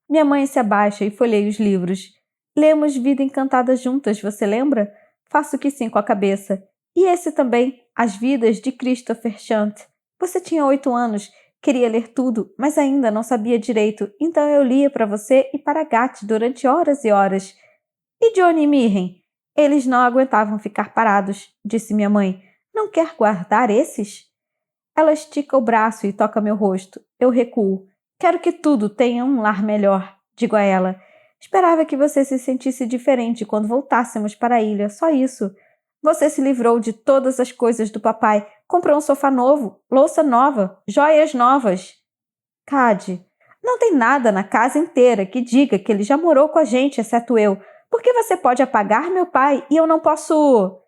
Minha mãe se abaixa e folheia os livros. Lemos Vida Encantada juntas, você lembra? Faço que sim com a cabeça. E esse também, As Vidas de Christopher Shunt. Você tinha 8 anos, queria ler tudo, mas ainda não sabia direito, então eu lia para você e para Gat durante horas e horas. E Johnny e Mirren? Eles não aguentavam ficar parados, disse minha mãe. Não quer guardar esses? Ela estica o braço e toca meu rosto. Eu recuo. Quero que tudo tenha um lar melhor, digo a ela. Esperava que você se sentisse diferente quando voltássemos para a ilha, só isso. Você se livrou de todas as coisas do papai, comprou um sofá novo, louça nova, joias novas. Cade, não tem nada na casa inteira que diga que ele já morou com a gente, exceto eu. Por que você pode apagar meu pai e eu não posso...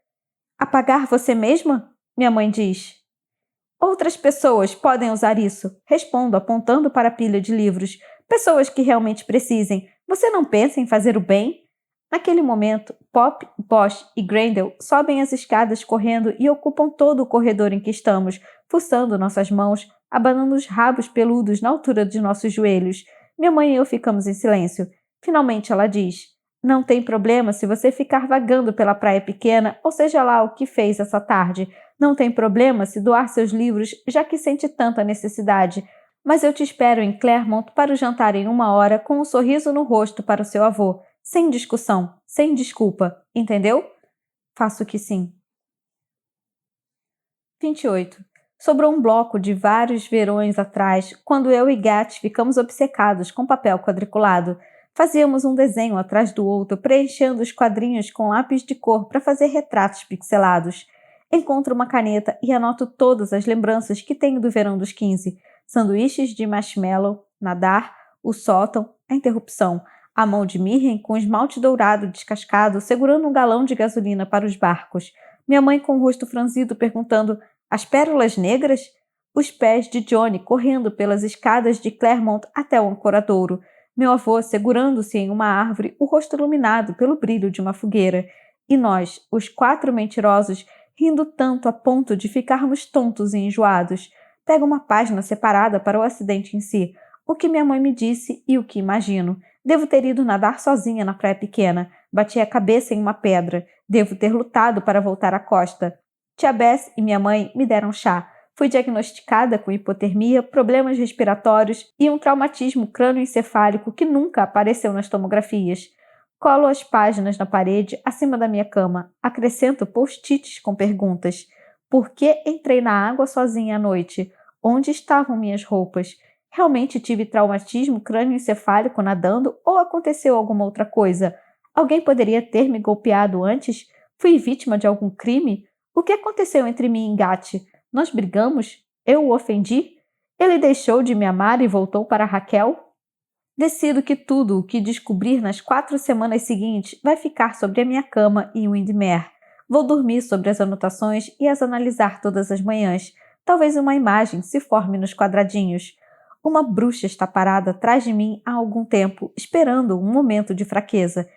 Apagar você mesma? Minha mãe diz. Outras pessoas podem usar isso, respondo, apontando para a pilha de livros. Pessoas que realmente precisem. Você não pensa em fazer o bem? Naquele momento, Pop, Bosch e Grendel sobem as escadas correndo e ocupam todo o corredor em que estamos, fuçando nossas mãos, abanando os rabos peludos na altura de nossos joelhos. Minha mãe e eu ficamos em silêncio. Finalmente ela diz: Não tem problema se você ficar vagando pela praia pequena, ou seja lá o que fez essa tarde. Não tem problema se doar seus livros, já que sente tanta necessidade. Mas eu te espero em Claremont para o jantar em 1 hora, com um sorriso no rosto para o seu avô. Sem discussão, sem desculpa, entendeu? Faço que sim. 28. Sobrou um bloco de vários verões atrás, quando eu e Gat ficamos obcecados com papel quadriculado. Fazíamos um desenho atrás do outro, preenchendo os quadrinhos com lápis de cor para fazer retratos pixelados. Encontro uma caneta e anoto todas as lembranças que tenho do verão dos 15. Sanduíches de marshmallow, nadar, o sótão, a interrupção, a mão de Mirren com esmalte dourado descascado segurando um galão de gasolina para os barcos. Minha mãe com o rosto franzido perguntando: as pérolas negras? Os pés de Johnny correndo pelas escadas de Claremont até o ancoradouro. Meu avô segurando-se em uma árvore, o rosto iluminado pelo brilho de uma fogueira. E nós, os 4 mentirosos, rindo tanto a ponto de ficarmos tontos e enjoados. Pego uma página separada para o acidente em si, o que minha mãe me disse e o que imagino. Devo ter ido nadar sozinha na praia pequena. Bati a cabeça em uma pedra. Devo ter lutado para voltar à costa. Tia Bess e minha mãe me deram chá. Fui diagnosticada com hipotermia, problemas respiratórios e um traumatismo crânioencefálico que nunca apareceu nas tomografias. Colo as páginas na parede acima da minha cama. Acrescento post-its com perguntas. Por que entrei na água sozinha à noite? Onde estavam minhas roupas? Realmente tive traumatismo crânioencefálico nadando ou aconteceu alguma outra coisa? Alguém poderia ter me golpeado antes? Fui vítima de algum crime? O que aconteceu entre mim e Gat? Nós brigamos? Eu o ofendi? Ele deixou de me amar e voltou para Raquel? Decido que tudo o que descobrir nas 4 semanas seguintes vai ficar sobre a minha cama em Windermere. Vou dormir sobre as anotações e as analisar todas as manhãs. Talvez uma imagem se forme nos quadradinhos. Uma bruxa está parada atrás de mim há algum tempo, esperando um momento de fraqueza.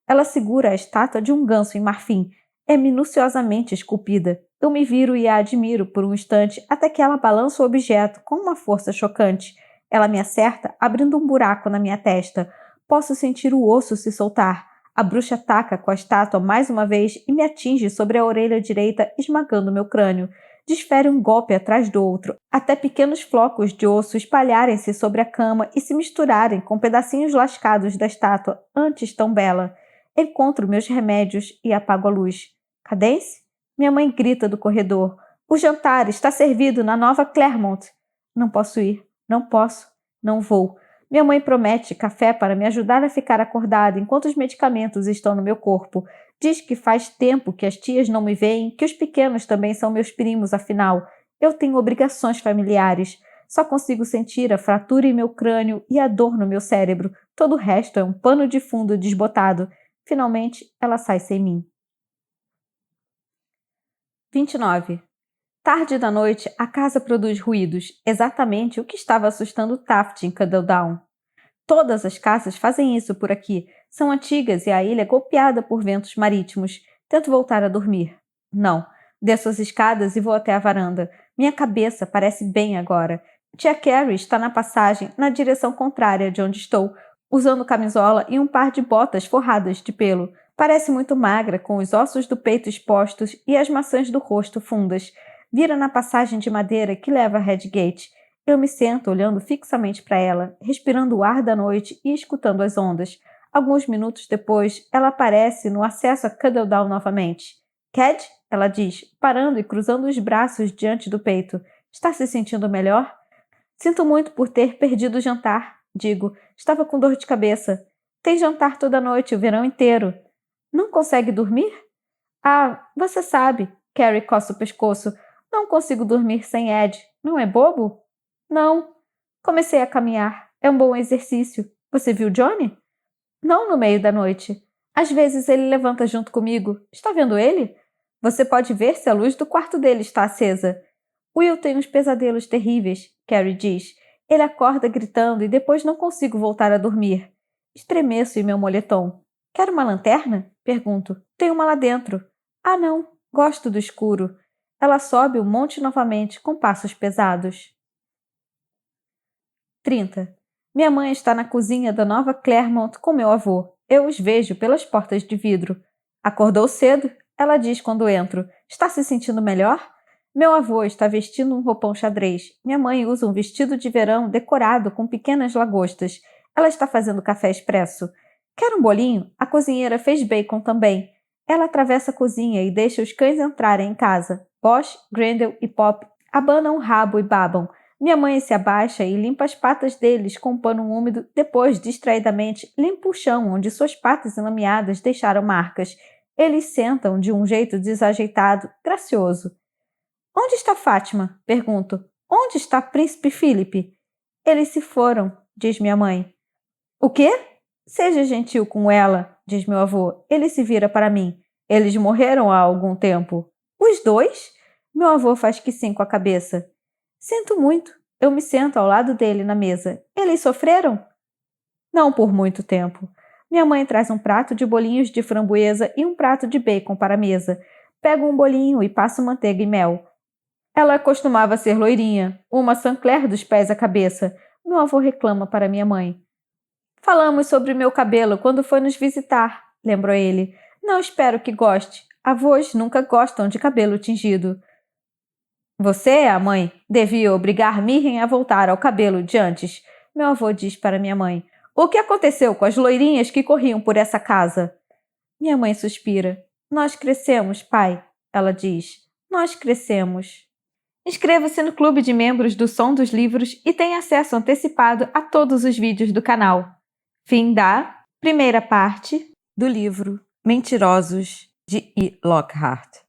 Ela segura a estátua de um ganso em marfim. É minuciosamente esculpida. Eu me viro e a admiro por um instante até que ela balança o objeto com uma força chocante. Ela me acerta, abrindo um buraco na minha testa. Posso sentir o osso se soltar. A bruxa ataca com a estátua mais uma vez e me atinge sobre a orelha direita, esmagando meu crânio. Desfere um golpe atrás do outro, até pequenos flocos de osso espalharem-se sobre a cama e se misturarem com pedacinhos lascados da estátua, antes tão bela. Encontro meus remédios e apago a luz. Cadence? Minha mãe grita do corredor. O jantar está servido na nova Claremont. Não posso ir. Não posso. Não vou. Minha mãe promete café para me ajudar a ficar acordada enquanto os medicamentos estão no meu corpo. Diz que faz tempo que as tias não me veem, que os pequenos também são meus primos, afinal. Eu tenho obrigações familiares. Só consigo sentir a fratura em meu crânio e a dor no meu cérebro. Todo o resto é um pano de fundo desbotado. Finalmente, ela sai sem mim. 29. Tarde da noite, a casa produz ruídos, exatamente o que estava assustando Taft em Cuddledown. Todas as casas fazem isso por aqui. São antigas e a ilha é golpeada por ventos marítimos. Tento voltar a dormir. Não. Desço as escadas e vou até a varanda. Minha cabeça parece bem agora. Tia Carrie está na passagem, na direção contrária de onde estou, usando camisola e um par de botas forradas de pelo. Parece muito magra, com os ossos do peito expostos e as maçãs do rosto fundas. Vira na passagem de madeira que leva a Redgate. Eu me sento olhando fixamente para ela, respirando o ar da noite e escutando as ondas. Alguns minutos depois, ela aparece no acesso a Cuddledown novamente. Cad, ela diz, parando e cruzando os braços diante do peito. Está se sentindo melhor? Sinto muito por ter perdido o jantar, digo. Estava com dor de cabeça. Tem jantar toda noite, o verão inteiro. Não consegue dormir? Ah, você sabe. Carrie coça o pescoço. Não consigo dormir sem Ed. Não é bobo? Não. Comecei a caminhar. É um bom exercício. Você viu Johnny? Não no meio da noite. Às vezes ele levanta junto comigo. Está vendo ele? Você pode ver se a luz do quarto dele está acesa. Will tem uns pesadelos terríveis, Carrie diz. Ele acorda gritando e depois não consigo voltar a dormir. Estremeço em meu moletom. Quer uma lanterna? Pergunto. Tem uma lá dentro. Ah, não. Gosto do escuro. Ela sobe o monte novamente com passos pesados. 30. Minha mãe está na cozinha da nova Claremont com meu avô. Eu os vejo pelas portas de vidro. Acordou cedo? Ela diz quando entro. Está se sentindo melhor? Meu avô está vestindo um roupão xadrez. Minha mãe usa um vestido de verão decorado com pequenas lagostas. Ela está fazendo café expresso. Quer um bolinho? A cozinheira fez bacon também. Ela atravessa a cozinha e deixa os cães entrarem em casa. Bosch, Grendel e Pop abanam o rabo e babam. Minha mãe se abaixa e limpa as patas deles com um pano úmido, depois, distraidamente, limpa o chão onde suas patas enlameadas deixaram marcas. Eles sentam de um jeito desajeitado, gracioso. Onde está Fátima? Pergunto. Onde está Príncipe Philip? Eles se foram, diz minha mãe. O quê? Seja gentil com ela, diz meu avô. Ele se vira para mim. Eles morreram há algum tempo. Os dois? Meu avô faz que sim com a cabeça. Sinto muito. Eu me sento ao lado dele na mesa. Eles sofreram? Não por muito tempo. Minha mãe traz um prato de bolinhos de framboesa e um prato de bacon para a mesa. Pego um bolinho e passo manteiga e mel. Ela costumava ser loirinha, uma Sinclair dos pés à cabeça. Meu avô reclama para minha mãe. Falamos sobre meu cabelo quando foi nos visitar, lembrou ele. Não espero que goste. Avós nunca gostam de cabelo tingido. Você, a mãe, devia obrigar Mirren a voltar ao cabelo de antes, meu avô diz para minha mãe. O que aconteceu com as loirinhas que corriam por essa casa? Minha mãe suspira. Nós crescemos, pai, ela diz. Nós crescemos. Inscreva-se no clube de membros do Som dos Livros e tenha acesso antecipado a todos os vídeos do canal. Fim da primeira parte do livro Mentirosos, de E. Lockhart.